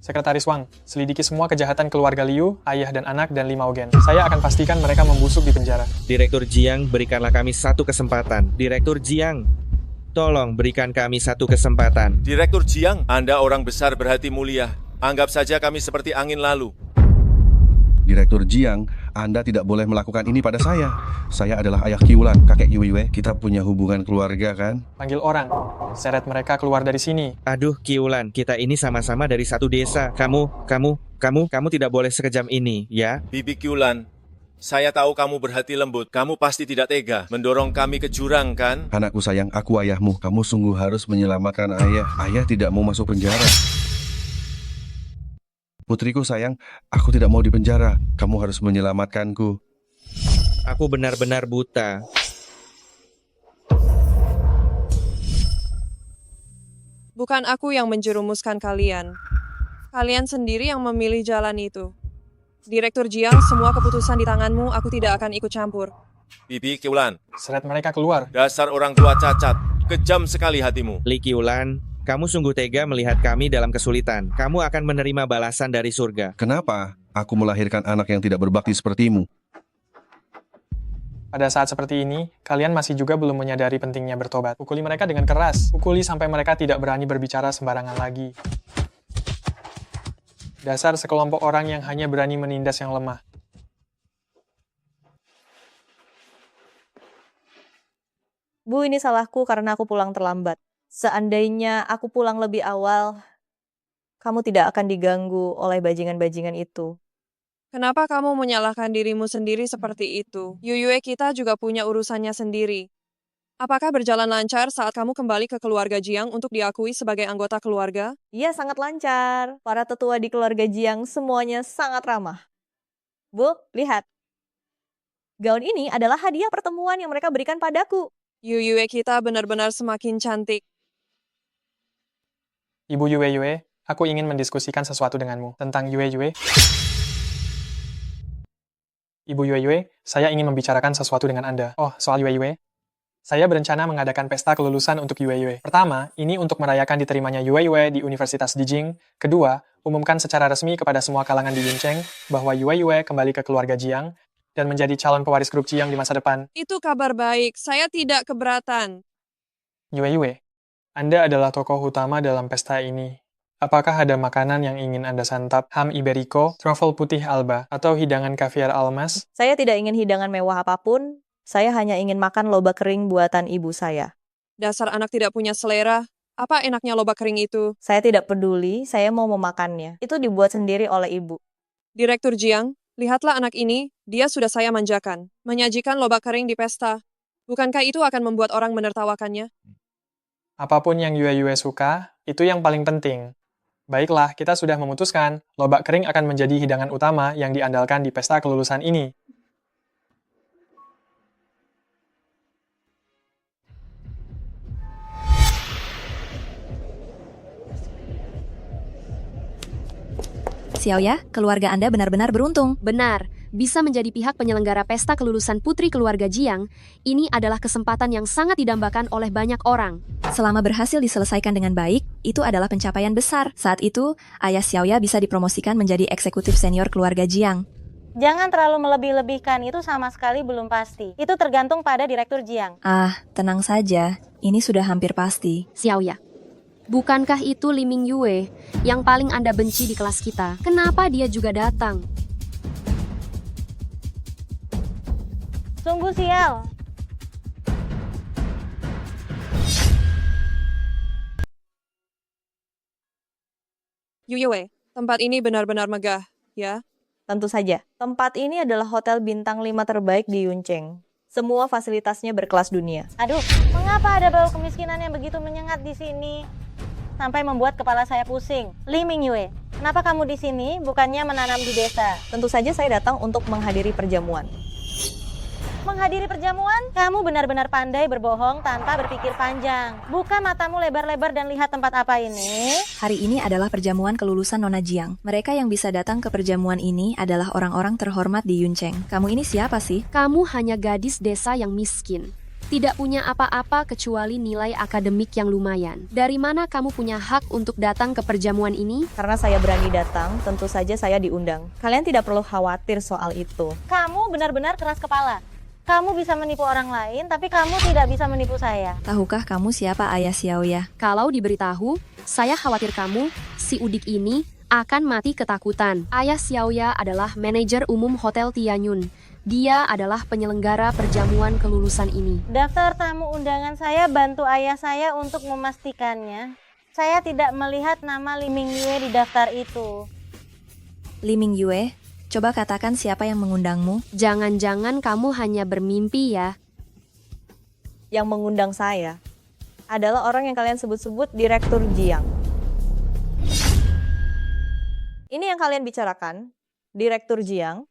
Speaker 1: Sekretaris Wang, selidiki semua kejahatan keluarga Liu, ayah dan anak, dan 5 ogen. Saya akan pastikan mereka membusuk di penjara.
Speaker 10: Direktur Jiang, berikanlah kami satu kesempatan. Direktur Jiang, tolong berikan kami satu kesempatan.
Speaker 8: Direktur Jiang, Anda orang besar berhati mulia. Anggap saja kami seperti angin lalu.
Speaker 4: Direktur Jiang, Anda tidak boleh melakukan ini pada saya. Saya adalah ayah Qiulan, kakek Yue. Kita punya hubungan keluarga, kan?
Speaker 1: Panggil orang. Seret mereka keluar dari sini.
Speaker 10: Aduh, Qiulan, kita ini sama-sama dari satu desa. Kamu tidak boleh sekejam ini, ya?
Speaker 8: Bibi Qiulan, Saya tahu kamu berhati lembut. Kamu pasti tidak tega mendorong kami ke jurang, kan?
Speaker 4: Anakku sayang, aku ayahmu. Kamu sungguh harus menyelamatkan ayah. Ayah tidak mau masuk penjara. Putriku sayang, aku tidak mau di penjara. Kamu harus menyelamatkanku.
Speaker 10: Aku benar-benar buta.
Speaker 3: Bukan aku yang menjerumuskan kalian. Kalian sendiri yang memilih jalan itu. Direktur Jiang, semua keputusan di tanganmu, aku tidak akan ikut campur.
Speaker 8: Bibi Qiulan,
Speaker 1: Seret mereka keluar.
Speaker 8: dasar orang tua cacat. Kejam sekali hatimu.
Speaker 10: Li Qiulan, kamu sungguh tega melihat kami dalam kesulitan. Kamu akan menerima balasan dari surga.
Speaker 4: Kenapa aku melahirkan anak yang tidak berbakti sepertimu?
Speaker 1: Pada saat seperti ini, kalian masih juga belum menyadari pentingnya bertobat. Pukuli mereka dengan keras. Pukuli sampai mereka tidak berani berbicara sembarangan lagi. Dasar sekelompok orang yang hanya berani menindas yang lemah.
Speaker 7: Bu, ini salahku karena aku pulang terlambat. Seandainya aku pulang lebih awal, kamu tidak akan diganggu oleh bajingan-bajingan itu.
Speaker 3: Kenapa kamu menyalahkan dirimu sendiri seperti itu? Yuyue kita juga punya urusannya sendiri. Apakah berjalan lancar saat kamu kembali ke keluarga Jiang untuk diakui sebagai anggota keluarga?
Speaker 7: Iya, sangat lancar. Para tetua di keluarga Jiang semuanya sangat ramah. Bu, lihat. Gaun ini adalah hadiah pertemuan yang mereka berikan padaku.
Speaker 3: Yuyue kita benar-benar semakin cantik.
Speaker 1: Ibu Yue, aku ingin mendiskusikan sesuatu denganmu tentang Yue. Ibu Yue, saya ingin membicarakan sesuatu dengan Anda. Oh, soal Yue. Saya berencana mengadakan pesta kelulusan untuk Yue. Pertama, ini untuk merayakan diterimanya Yue di Universitas Dijing. Kedua, umumkan secara resmi kepada semua kalangan di Yuncheng bahwa Yue kembali ke keluarga Jiang dan menjadi calon pewaris grup Jiang di masa depan.
Speaker 3: Itu kabar baik, saya tidak keberatan.
Speaker 1: Yue, Anda adalah tokoh utama dalam pesta ini. Apakah ada makanan yang ingin Anda santap? Ham Iberico, truffle putih alba, atau hidangan kaviar almas?
Speaker 7: Saya tidak ingin hidangan mewah apapun. Saya hanya ingin makan lobak kering buatan ibu saya.
Speaker 3: Dasar anak tidak punya selera. Apa enaknya lobak kering itu?
Speaker 7: Saya tidak peduli, saya mau memakannya. Itu dibuat sendiri oleh ibu.
Speaker 3: Direktur Jiang, lihatlah anak ini, dia sudah saya manjakan. Menyajikan lobak kering di pesta. Bukankah itu akan membuat orang menertawakannya?
Speaker 1: Apapun yang Yue suka, itu yang paling penting. Baiklah, kita sudah memutuskan, lobak kering akan menjadi hidangan utama yang diandalkan di pesta kelulusan ini.
Speaker 13: Xiaoya, keluarga Anda benar-benar beruntung.
Speaker 14: Benar, bisa menjadi pihak penyelenggara pesta kelulusan putri keluarga Jiang, ini adalah kesempatan yang sangat didambakan oleh banyak orang.
Speaker 13: Selama berhasil diselesaikan dengan baik, itu adalah pencapaian besar. Saat itu, ayah Xiaoya bisa dipromosikan menjadi eksekutif senior keluarga Jiang.
Speaker 15: Jangan terlalu melebih-lebihkan, itu sama sekali belum pasti. Itu tergantung pada Direktur Jiang.
Speaker 13: Ah, tenang saja. Ini sudah hampir pasti.
Speaker 14: Xiaoya, bukankah itu Li Mingyue yang paling Anda benci di kelas kita? Kenapa dia juga datang?
Speaker 15: Sungguh sial.
Speaker 3: Yuyue, tempat ini benar-benar megah, ya?
Speaker 7: Tentu saja. Tempat ini adalah hotel bintang 5 terbaik di Yuncheng. Semua fasilitasnya berkelas dunia.
Speaker 15: Aduh, mengapa ada bau kemiskinan yang begitu menyengat di sini? Sampai membuat kepala saya pusing. Li Mingyue, kenapa kamu di sini bukannya menanam di desa?
Speaker 7: Tentu saja saya datang untuk menghadiri perjamuan.
Speaker 15: Menghadiri perjamuan? Kamu benar-benar pandai berbohong tanpa berpikir panjang. Buka matamu lebar-lebar dan lihat tempat apa ini.
Speaker 13: Hari ini adalah perjamuan kelulusan Nona Jiang. Mereka yang bisa datang ke perjamuan ini adalah orang-orang terhormat di Yuncheng. Kamu ini siapa sih?
Speaker 14: Kamu hanya gadis desa yang miskin. Tidak punya apa-apa kecuali nilai akademik yang lumayan. Dari mana kamu punya hak untuk datang ke perjamuan ini?
Speaker 7: Karena saya berani datang, tentu saja saya diundang. Kalian tidak perlu khawatir soal itu.
Speaker 15: Kamu benar-benar keras kepala. Kamu bisa menipu orang lain, tapi kamu tidak bisa menipu saya.
Speaker 13: Tahukah kamu siapa ayah Xiaoya?
Speaker 14: Kalau diberitahu, saya khawatir kamu, si Udik ini, akan mati ketakutan. Ayah Xiaoya adalah manajer umum Hotel Tianyun. Dia adalah penyelenggara perjamuan kelulusan ini.
Speaker 15: Daftar tamu undangan saya bantu ayah saya untuk memastikannya. Saya tidak melihat nama Li Mingyue di daftar itu.
Speaker 13: Li Mingyue? Coba katakan siapa yang mengundangmu?
Speaker 14: Jangan-jangan kamu hanya bermimpi ya.
Speaker 7: Yang mengundang saya adalah orang yang kalian sebut-sebut Direktur Jiang. Ini yang kalian bicarakan, Direktur Jiang.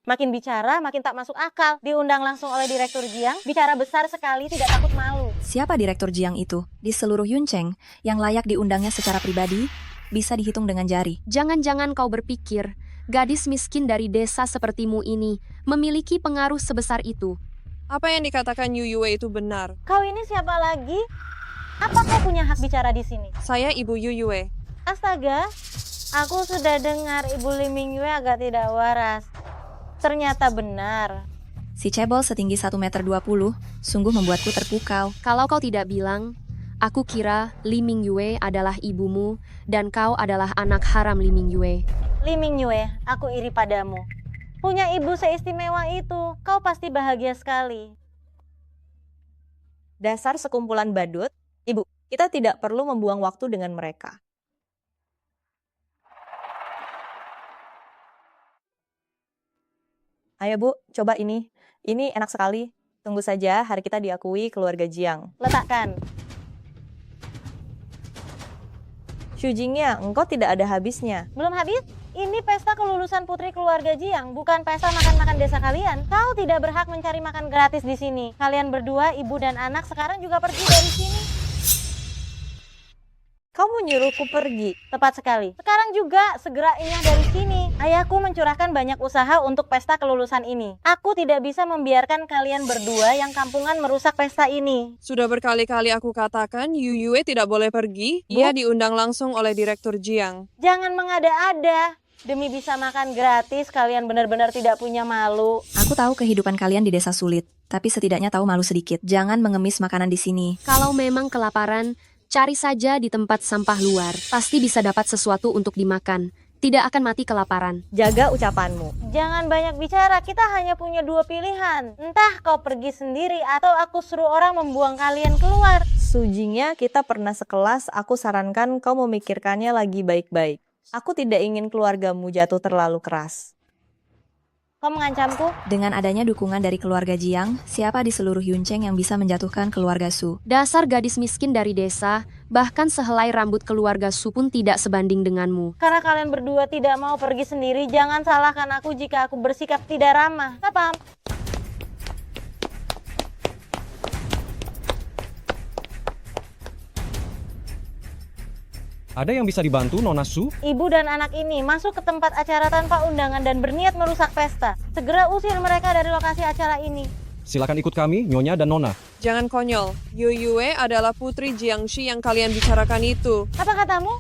Speaker 15: Makin bicara, makin tak masuk akal. Diundang langsung oleh Direktur Jiang, bicara besar sekali, tidak takut malu.
Speaker 13: Siapa Direktur Jiang itu? Di seluruh Yuncheng, yang layak diundangnya secara pribadi, bisa dihitung dengan jari.
Speaker 14: Jangan-jangan kau berpikir, gadis miskin dari desa sepertimu ini memiliki pengaruh sebesar itu.
Speaker 3: Apa yang dikatakan Yu Yue itu benar.
Speaker 15: Kau ini siapa lagi? Apa kau punya hak bicara di sini?
Speaker 3: Saya Ibu Yu Yue.
Speaker 15: Astaga, aku sudah dengar Ibu Li Mingyue agak tidak waras. Ternyata benar.
Speaker 13: Si cebol setinggi 1,20 meter, sungguh membuatku terpukau.
Speaker 14: Kalau kau tidak bilang, aku kira Li Mingyue adalah ibumu dan kau adalah anak haram Li Mingyue.
Speaker 15: Li Mingyue, aku iri padamu. Punya ibu seistimewa itu, kau pasti bahagia sekali.
Speaker 7: Dasar sekumpulan badut, Ibu, kita tidak perlu membuang waktu dengan mereka. Ayo Bu, coba ini. Ini enak sekali. Tunggu saja hari kita diakui keluarga Jiang.
Speaker 15: Letakkan.
Speaker 7: Shujingnya, engkau tidak ada habisnya.
Speaker 15: Belum habis? Ini pesta kelulusan putri keluarga Jiang, bukan pesta makan-makan desa kalian. Kau tidak berhak mencari makan gratis di sini. Kalian berdua, ibu dan anak, sekarang juga pergi dari sini.
Speaker 7: Kamu nyuruhku pergi.
Speaker 15: Tepat sekali. Sekarang juga segera enyah dari sini. Ayahku mencurahkan banyak usaha untuk pesta kelulusan ini. Aku tidak bisa membiarkan kalian berdua yang kampungan merusak pesta ini.
Speaker 3: Sudah berkali-kali aku katakan Yu Yue tidak boleh pergi.
Speaker 7: Bu?
Speaker 3: Ia diundang langsung oleh Direktur Jiang.
Speaker 15: Jangan mengada-ada. Demi bisa makan gratis, kalian benar-benar tidak punya malu.
Speaker 13: Aku tahu kehidupan kalian di desa sulit, tapi setidaknya tahu malu sedikit. Jangan mengemis makanan di sini.
Speaker 14: Kalau memang kelaparan, cari saja di tempat sampah luar. Pasti bisa dapat sesuatu untuk dimakan. Tidak akan mati kelaparan.
Speaker 7: Jaga ucapanmu.
Speaker 15: Jangan banyak bicara, kita hanya punya dua pilihan. Entah kau pergi sendiri atau aku suruh orang membuang kalian keluar.
Speaker 7: Sujingnya kita pernah sekelas, aku sarankan kau memikirkannya lagi baik-baik. Aku tidak ingin keluargamu jatuh terlalu keras.
Speaker 15: Kau mengancamku?
Speaker 13: Dengan adanya dukungan dari keluarga Jiang, siapa di seluruh Yuncheng yang bisa menjatuhkan keluarga Su?
Speaker 14: Dasar gadis miskin dari desa, bahkan sehelai rambut keluarga Su pun tidak sebanding denganmu.
Speaker 15: Karena kalian berdua tidak mau pergi sendiri, jangan salahkan aku jika aku bersikap tidak ramah. Kau paham?
Speaker 16: Ada yang bisa dibantu, Nona Su?
Speaker 15: Ibu dan anak ini masuk ke tempat acara tanpa undangan dan berniat merusak pesta. Segera usir mereka dari lokasi acara ini.
Speaker 16: Silakan ikut kami, Nyonya dan Nona.
Speaker 3: Jangan konyol. Yu Yue adalah putri Jiangxi yang kalian bicarakan itu.
Speaker 15: Apa katamu?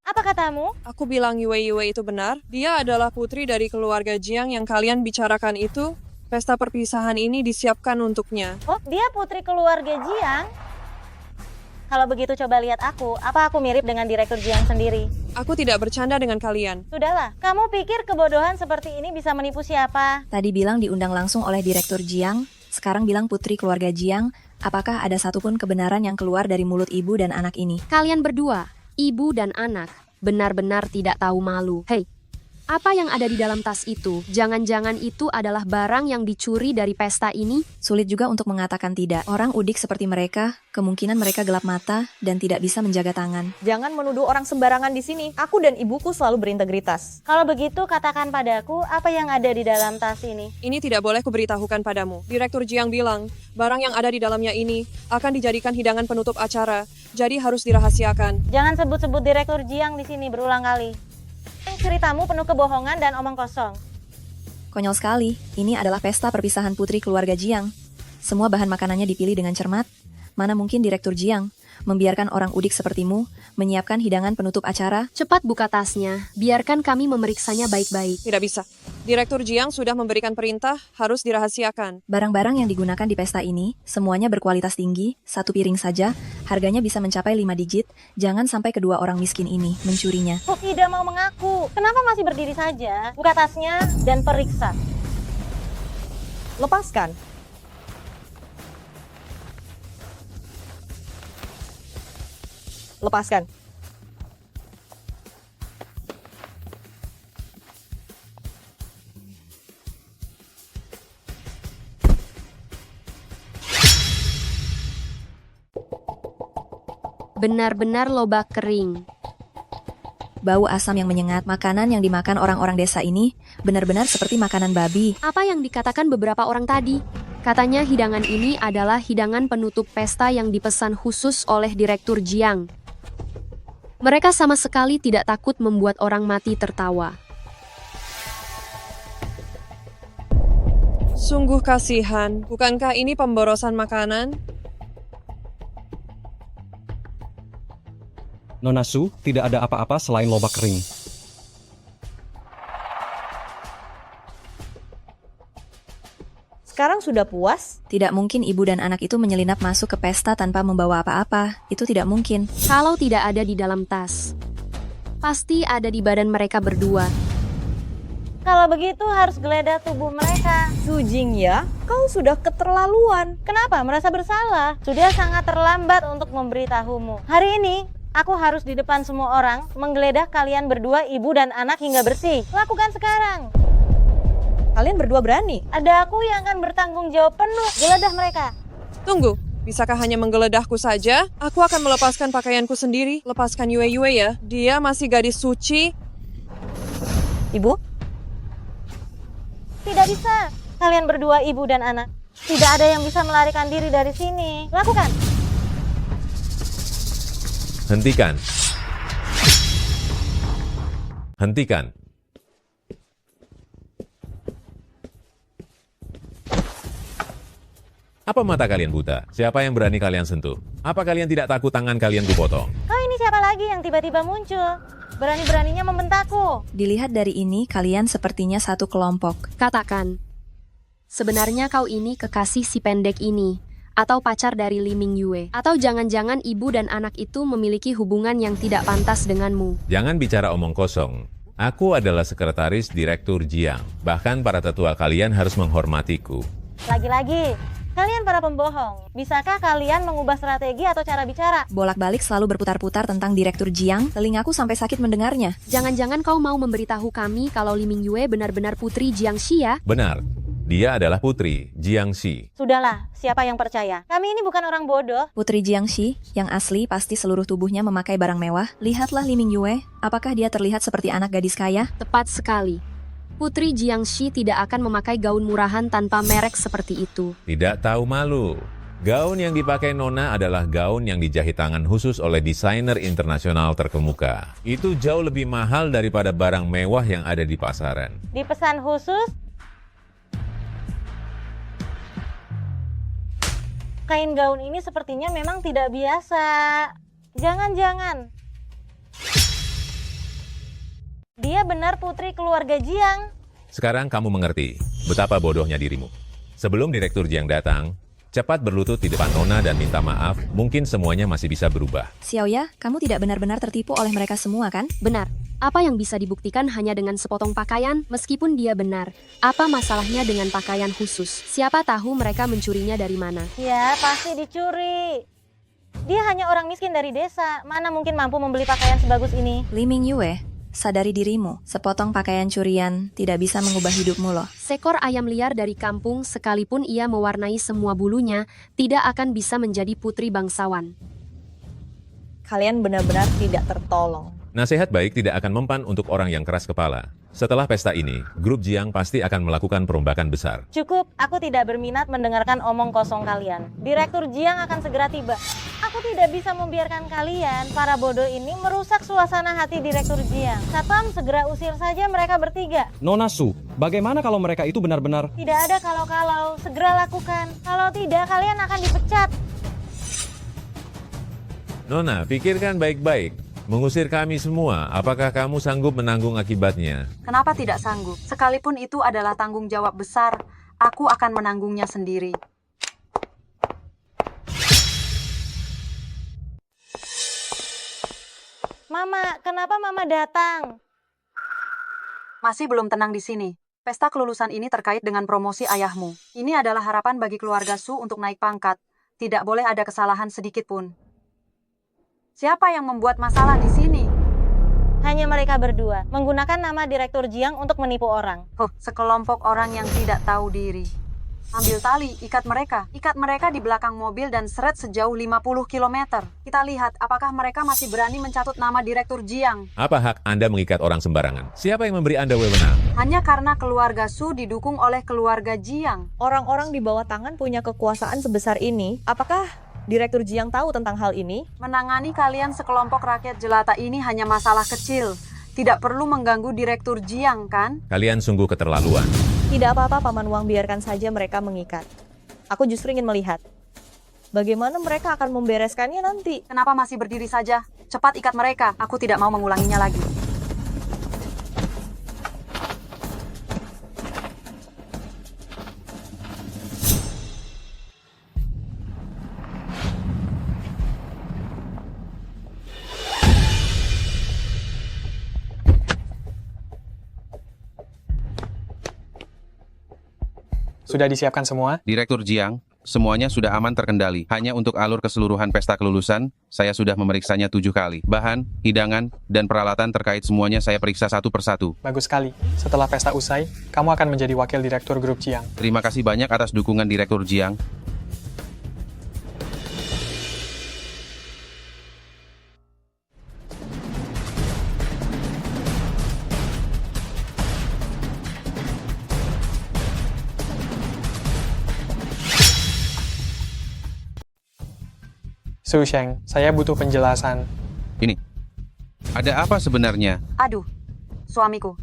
Speaker 15: Apa katamu?
Speaker 3: Aku bilang Yue Yue itu benar. Dia adalah putri dari keluarga Jiang yang kalian bicarakan itu. Pesta perpisahan ini disiapkan untuknya.
Speaker 15: Oh, dia putri keluarga Jiang? Kalau begitu coba lihat aku, apa aku mirip dengan Direktur Jiang sendiri?
Speaker 3: Aku tidak bercanda dengan kalian.
Speaker 15: Sudahlah, kamu pikir kebodohan seperti ini bisa menipu siapa?
Speaker 13: Tadi bilang diundang langsung oleh Direktur Jiang, sekarang bilang putri keluarga Jiang. Apakah ada satupun kebenaran yang keluar dari mulut ibu dan anak ini?
Speaker 14: Kalian berdua, ibu dan anak, benar-benar tidak tahu malu. Hei, apa yang ada di dalam tas itu? Jangan-jangan itu adalah barang yang dicuri dari pesta ini?
Speaker 13: Sulit juga untuk mengatakan tidak. Orang udik seperti mereka, kemungkinan mereka gelap mata dan tidak bisa menjaga tangan.
Speaker 7: Jangan menuduh orang sembarangan di sini. Aku dan ibuku selalu berintegritas.
Speaker 15: Kalau begitu, katakan padaku apa yang ada di dalam tas ini.
Speaker 3: Ini tidak boleh kuberitahukan padamu. Direktur Jiang bilang, barang yang ada di dalamnya ini akan dijadikan hidangan penutup acara, jadi harus dirahasiakan.
Speaker 15: Jangan sebut-sebut Direktur Jiang di sini berulang kali. Ceritamu penuh kebohongan dan omong kosong.
Speaker 13: Konyol sekali, ini adalah pesta perpisahan putri keluarga Jiang. Semua bahan makanannya dipilih dengan cermat. Mana mungkin Direktur Jiang membiarkan orang udik sepertimu menyiapkan hidangan penutup acara?
Speaker 14: Cepat buka tasnya, biarkan kami memeriksanya baik-baik.
Speaker 3: Tidak bisa. Direktur Jiang sudah memberikan perintah, harus dirahasiakan.
Speaker 13: Barang-barang yang digunakan di pesta ini, semuanya berkualitas tinggi, satu piring saja, harganya bisa mencapai 5 digit, jangan sampai kedua orang miskin ini mencurinya.
Speaker 15: Aku tidak mau mengaku. Kenapa masih berdiri saja? Buka tasnya dan periksa.
Speaker 7: Lepaskan. Lepaskan.
Speaker 14: Benar-benar lobak kering.
Speaker 13: Bau asam yang menyengat, makanan yang dimakan orang-orang desa ini benar-benar seperti makanan babi.
Speaker 14: Apa yang dikatakan beberapa orang tadi? Katanya hidangan ini adalah hidangan penutup pesta yang dipesan khusus oleh Direktur Jiang. Mereka sama sekali tidak takut membuat orang mati tertawa.
Speaker 3: Sungguh kasihan, bukankah ini pemborosan makanan?
Speaker 16: Nona Su, tidak ada apa-apa selain lobak kering.
Speaker 7: Sekarang sudah puas?
Speaker 13: Tidak mungkin ibu dan anak itu menyelinap masuk ke pesta tanpa membawa apa-apa. Itu tidak mungkin.
Speaker 14: Kalau tidak ada di dalam tas, pasti ada di badan mereka berdua.
Speaker 15: Kalau begitu harus geledah tubuh mereka.
Speaker 7: Su Jing ya, kau sudah keterlaluan.
Speaker 15: Kenapa? Merasa bersalah? Sudah sangat terlambat untuk memberitahumu. Hari ini, aku harus di depan semua orang menggeledah kalian berdua, ibu dan anak hingga bersih. Lakukan sekarang.
Speaker 7: Kalian berdua berani?
Speaker 15: Ada aku yang akan bertanggung jawab penuh. Geledah mereka.
Speaker 3: Tunggu, bisakah hanya menggeledahku saja? Aku akan melepaskan pakaianku sendiri. Lepaskan Yue ya, dia masih gadis suci.
Speaker 7: Ibu?
Speaker 15: Tidak bisa. Kalian berdua, ibu dan anak. Tidak ada yang bisa melarikan diri dari sini. Lakukan.
Speaker 2: Hentikan. Hentikan. Apa mata kalian buta? Siapa yang berani kalian sentuh? Apa kalian tidak takut tangan kalian kupotong?
Speaker 15: Kau ini siapa lagi yang tiba-tiba muncul? Berani-beraninya membentakku.
Speaker 13: Dilihat dari ini, kalian sepertinya satu kelompok.
Speaker 14: Katakan, sebenarnya kau ini kekasih si pendek ini, atau pacar dari Li Mingyue, atau jangan-jangan ibu dan anak itu memiliki hubungan yang tidak pantas denganmu.
Speaker 2: Jangan bicara omong kosong. Aku adalah sekretaris Direktur Jiang. Bahkan para tetua kalian harus menghormatiku.
Speaker 15: Lagi-lagi, kalian para pembohong. Bisakah kalian mengubah strategi atau cara bicara?
Speaker 13: Bolak-balik selalu berputar-putar tentang Direktur Jiang, telingaku sampai sakit mendengarnya.
Speaker 14: Jangan-jangan kau mau memberitahu kami kalau Li Mingyue benar-benar putri Jiangxi ya?
Speaker 2: Benar. Dia adalah putri Jiangxi.
Speaker 15: Sudahlah, siapa yang percaya? Kami ini bukan orang bodoh.
Speaker 13: Putri Jiangxi, yang asli pasti seluruh tubuhnya memakai barang mewah. Lihatlah Li Mingyue, apakah dia terlihat seperti anak gadis kaya?
Speaker 14: Tepat sekali. Putri Jiangxi tidak akan memakai gaun murahan tanpa merek seperti itu.
Speaker 2: Tidak tahu malu. Gaun yang dipakai Nona adalah gaun yang dijahit tangan khusus oleh desainer internasional terkemuka. Itu jauh lebih mahal daripada barang mewah yang ada di pasaran.
Speaker 15: Dipesan khusus? Kain gaun ini sepertinya memang tidak biasa. Jangan-jangan dia benar putri keluarga Jiang.
Speaker 2: Sekarang kamu mengerti betapa bodohnya dirimu. Sebelum Direktur Jiang datang, cepat berlutut di depan Nona dan minta maaf, mungkin semuanya masih bisa berubah.
Speaker 13: Xiaoya, kamu tidak benar-benar tertipu oleh mereka semua kan?
Speaker 14: Benar. Apa yang bisa dibuktikan hanya dengan sepotong pakaian, meskipun dia benar. Apa masalahnya dengan pakaian khusus? Siapa tahu mereka mencurinya dari mana?
Speaker 15: Ya, pasti dicuri. Dia hanya orang miskin dari desa. Mana mungkin mampu membeli pakaian sebagus ini?
Speaker 13: Li Mingyue, sadari dirimu. Sepotong pakaian curian tidak bisa mengubah hidupmu loh.
Speaker 14: Seekor ayam liar dari kampung, sekalipun ia mewarnai semua bulunya, tidak akan bisa menjadi putri bangsawan.
Speaker 7: Kalian benar-benar tidak tertolong.
Speaker 2: Nasihat baik tidak akan mempan untuk orang yang keras kepala. Setelah pesta ini, grup Jiang pasti akan melakukan perombakan besar.
Speaker 15: Cukup, aku tidak berminat mendengarkan omong kosong kalian. Direktur Jiang akan segera tiba. Aku tidak bisa membiarkan kalian, para bodoh ini, merusak suasana hati Direktur Jiang. Satpam, segera usir saja mereka bertiga.
Speaker 16: Nona Su, bagaimana kalau mereka itu benar-benar...
Speaker 15: Tidak ada kalau-kalau, segera lakukan. Kalau tidak, kalian akan dipecat.
Speaker 2: Nona, pikirkan baik-baik. Mengusir kami semua, apakah kamu sanggup menanggung akibatnya?
Speaker 5: Kenapa tidak sanggup? Sekalipun itu adalah tanggung jawab besar, aku akan menanggungnya sendiri.
Speaker 15: Mama, kenapa Mama datang?
Speaker 5: Masih belum tenang di sini. Pesta kelulusan ini terkait dengan promosi ayahmu. Ini adalah harapan bagi keluarga Su untuk naik pangkat. Tidak boleh ada kesalahan sedikit pun. Siapa yang membuat masalah di sini?
Speaker 15: Hanya mereka berdua, menggunakan nama Direktur Jiang untuk menipu orang.
Speaker 5: Sekelompok orang yang tidak tahu diri. Ambil tali, ikat mereka. Ikat mereka di belakang mobil dan seret sejauh 50 km. Kita lihat apakah mereka masih berani mencatut nama Direktur Jiang.
Speaker 2: Apa hak Anda mengikat orang sembarangan? Siapa yang memberi Anda wewenang?
Speaker 5: Hanya karena keluarga Su didukung oleh keluarga Jiang.
Speaker 7: Orang-orang di bawah tangan punya kekuasaan sebesar ini. Apakah Direktur Jiang tahu tentang hal ini?
Speaker 5: Menangani kalian sekelompok rakyat jelata ini hanya masalah kecil. Tidak perlu mengganggu Direktur Jiang, kan?
Speaker 2: Kalian sungguh keterlaluan.
Speaker 7: Tidak apa-apa, Paman Wang, biarkan saja mereka mengikat. Aku justru ingin melihat bagaimana mereka akan membereskannya nanti.
Speaker 5: Kenapa masih berdiri saja? Cepat ikat mereka. Aku tidak mau mengulanginya lagi.
Speaker 1: Sudah disiapkan semua?
Speaker 4: Direktur Jiang, semuanya sudah aman terkendali. Hanya untuk alur keseluruhan pesta kelulusan, saya sudah memeriksanya 7 kali. Bahan, hidangan, dan peralatan terkait semuanya saya periksa satu persatu.
Speaker 1: Bagus sekali. Setelah pesta usai, kamu akan menjadi wakil direktur grup Jiang.
Speaker 4: Terima kasih banyak atas dukungan Direktur Jiang.
Speaker 1: Su Sheng, saya butuh penjelasan.
Speaker 4: Ini, ada apa sebenarnya?
Speaker 5: Aduh, suamiku.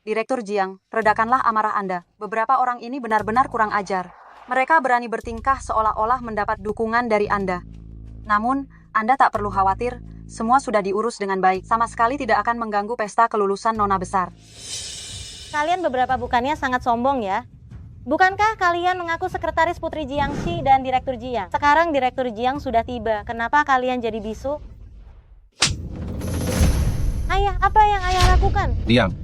Speaker 5: Direktur Jiang, redakanlah amarah Anda. Beberapa orang ini benar-benar kurang ajar. Mereka berani bertingkah seolah-olah mendapat dukungan dari Anda. Namun, Anda tak perlu khawatir, semua sudah diurus dengan baik. Sama sekali tidak akan mengganggu pesta kelulusan Nona Besar.
Speaker 15: Kalian beberapa bukannya sangat sombong ya? Bukankah kalian mengaku sekretaris Putri Jiangxi dan Direktur Jiang? Sekarang Direktur Jiang sudah tiba. Kenapa kalian jadi bisu? Ayah, apa yang ayah lakukan?
Speaker 4: Diam.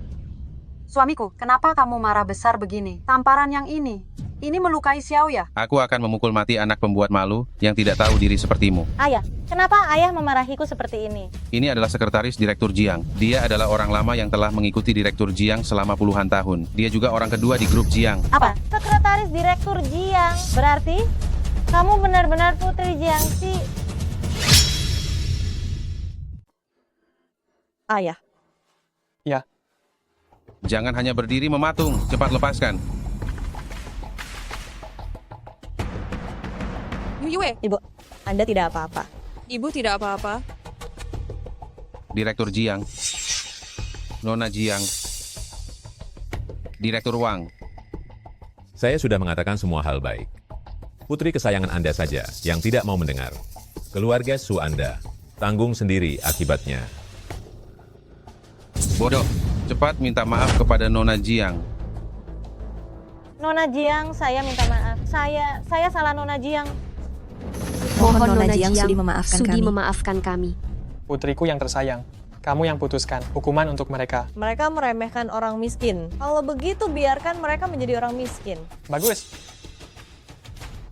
Speaker 5: Suamiku, kenapa kamu marah besar begini? Tamparan yang ini melukai Xiaoya.
Speaker 4: Aku akan memukul mati anak pembuat malu yang tidak tahu diri sepertimu.
Speaker 15: Ayah, kenapa ayah memarahiku seperti ini?
Speaker 4: Ini adalah sekretaris Direktur Jiang. Dia adalah orang lama yang telah mengikuti Direktur Jiang selama puluhan tahun. Dia juga orang kedua di grup Jiang.
Speaker 15: Apa? Sekretaris Direktur Jiang? Berarti kamu benar-benar Putri Jiangxi.
Speaker 7: Ayah.
Speaker 1: Ya.
Speaker 4: Jangan hanya berdiri mematung. Cepat lepaskan.
Speaker 3: Yue,
Speaker 7: Ibu, Anda tidak apa-apa.
Speaker 3: Ibu tidak apa-apa.
Speaker 4: Direktur Jiang. Nona Jiang. Direktur Wang.
Speaker 2: Saya sudah mengatakan semua hal baik. Putri kesayangan Anda saja yang tidak mau mendengar. Keluarga Su Anda, tanggung sendiri akibatnya.
Speaker 4: Bodoh. Cepat minta maaf kepada Nona Jiang.
Speaker 15: Nona Jiang, saya minta maaf. Saya salah Nona Jiang.
Speaker 13: Mohon Nona Jiang
Speaker 14: sudi memaafkan kami.
Speaker 1: Putriku yang tersayang, kamu yang putuskan hukuman untuk mereka.
Speaker 7: Mereka meremehkan orang miskin. Kalau begitu, biarkan mereka menjadi orang miskin.
Speaker 1: Bagus.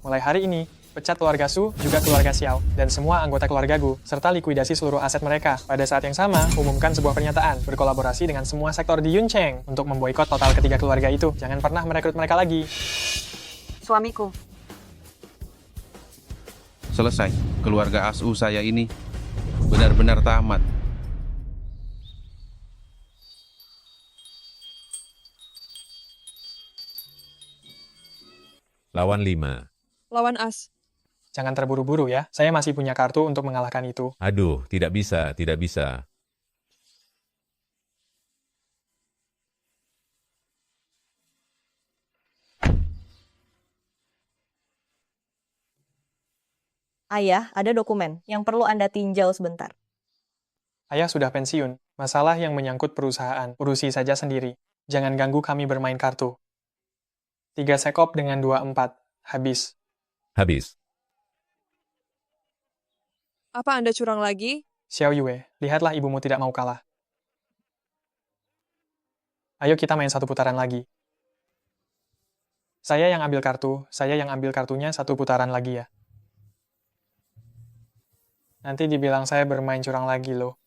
Speaker 1: Mulai hari ini, pecat keluarga Su, juga keluarga Xiao, dan semua anggota keluarga Gu, serta likuidasi seluruh aset mereka. Pada saat yang sama, umumkan sebuah pernyataan, berkolaborasi dengan semua sektor di Yuncheng untuk memboikot total ketiga keluarga itu. Jangan pernah merekrut mereka lagi.
Speaker 5: Suamiku,
Speaker 4: Selesai. Keluarga Asu saya ini benar-benar tamat.
Speaker 2: Lawan 5.
Speaker 3: Lawan As.
Speaker 1: Jangan terburu-buru ya, saya masih punya kartu untuk mengalahkan itu.
Speaker 2: Aduh, tidak bisa, tidak bisa.
Speaker 7: Ayah, ada dokumen yang perlu Anda tinjau sebentar.
Speaker 1: Ayah sudah pensiun, masalah yang menyangkut perusahaan, urusi saja sendiri. Jangan ganggu kami bermain kartu. 3 sekop dengan 2 4. Habis.
Speaker 2: Habis.
Speaker 3: Apa Anda curang lagi?
Speaker 1: Xiao Yue, lihatlah ibumu tidak mau kalah. Ayo kita main satu putaran lagi. Saya yang ambil kartu, saya yang ambil kartunya satu putaran lagi ya. Nanti dibilang saya bermain curang lagi loh.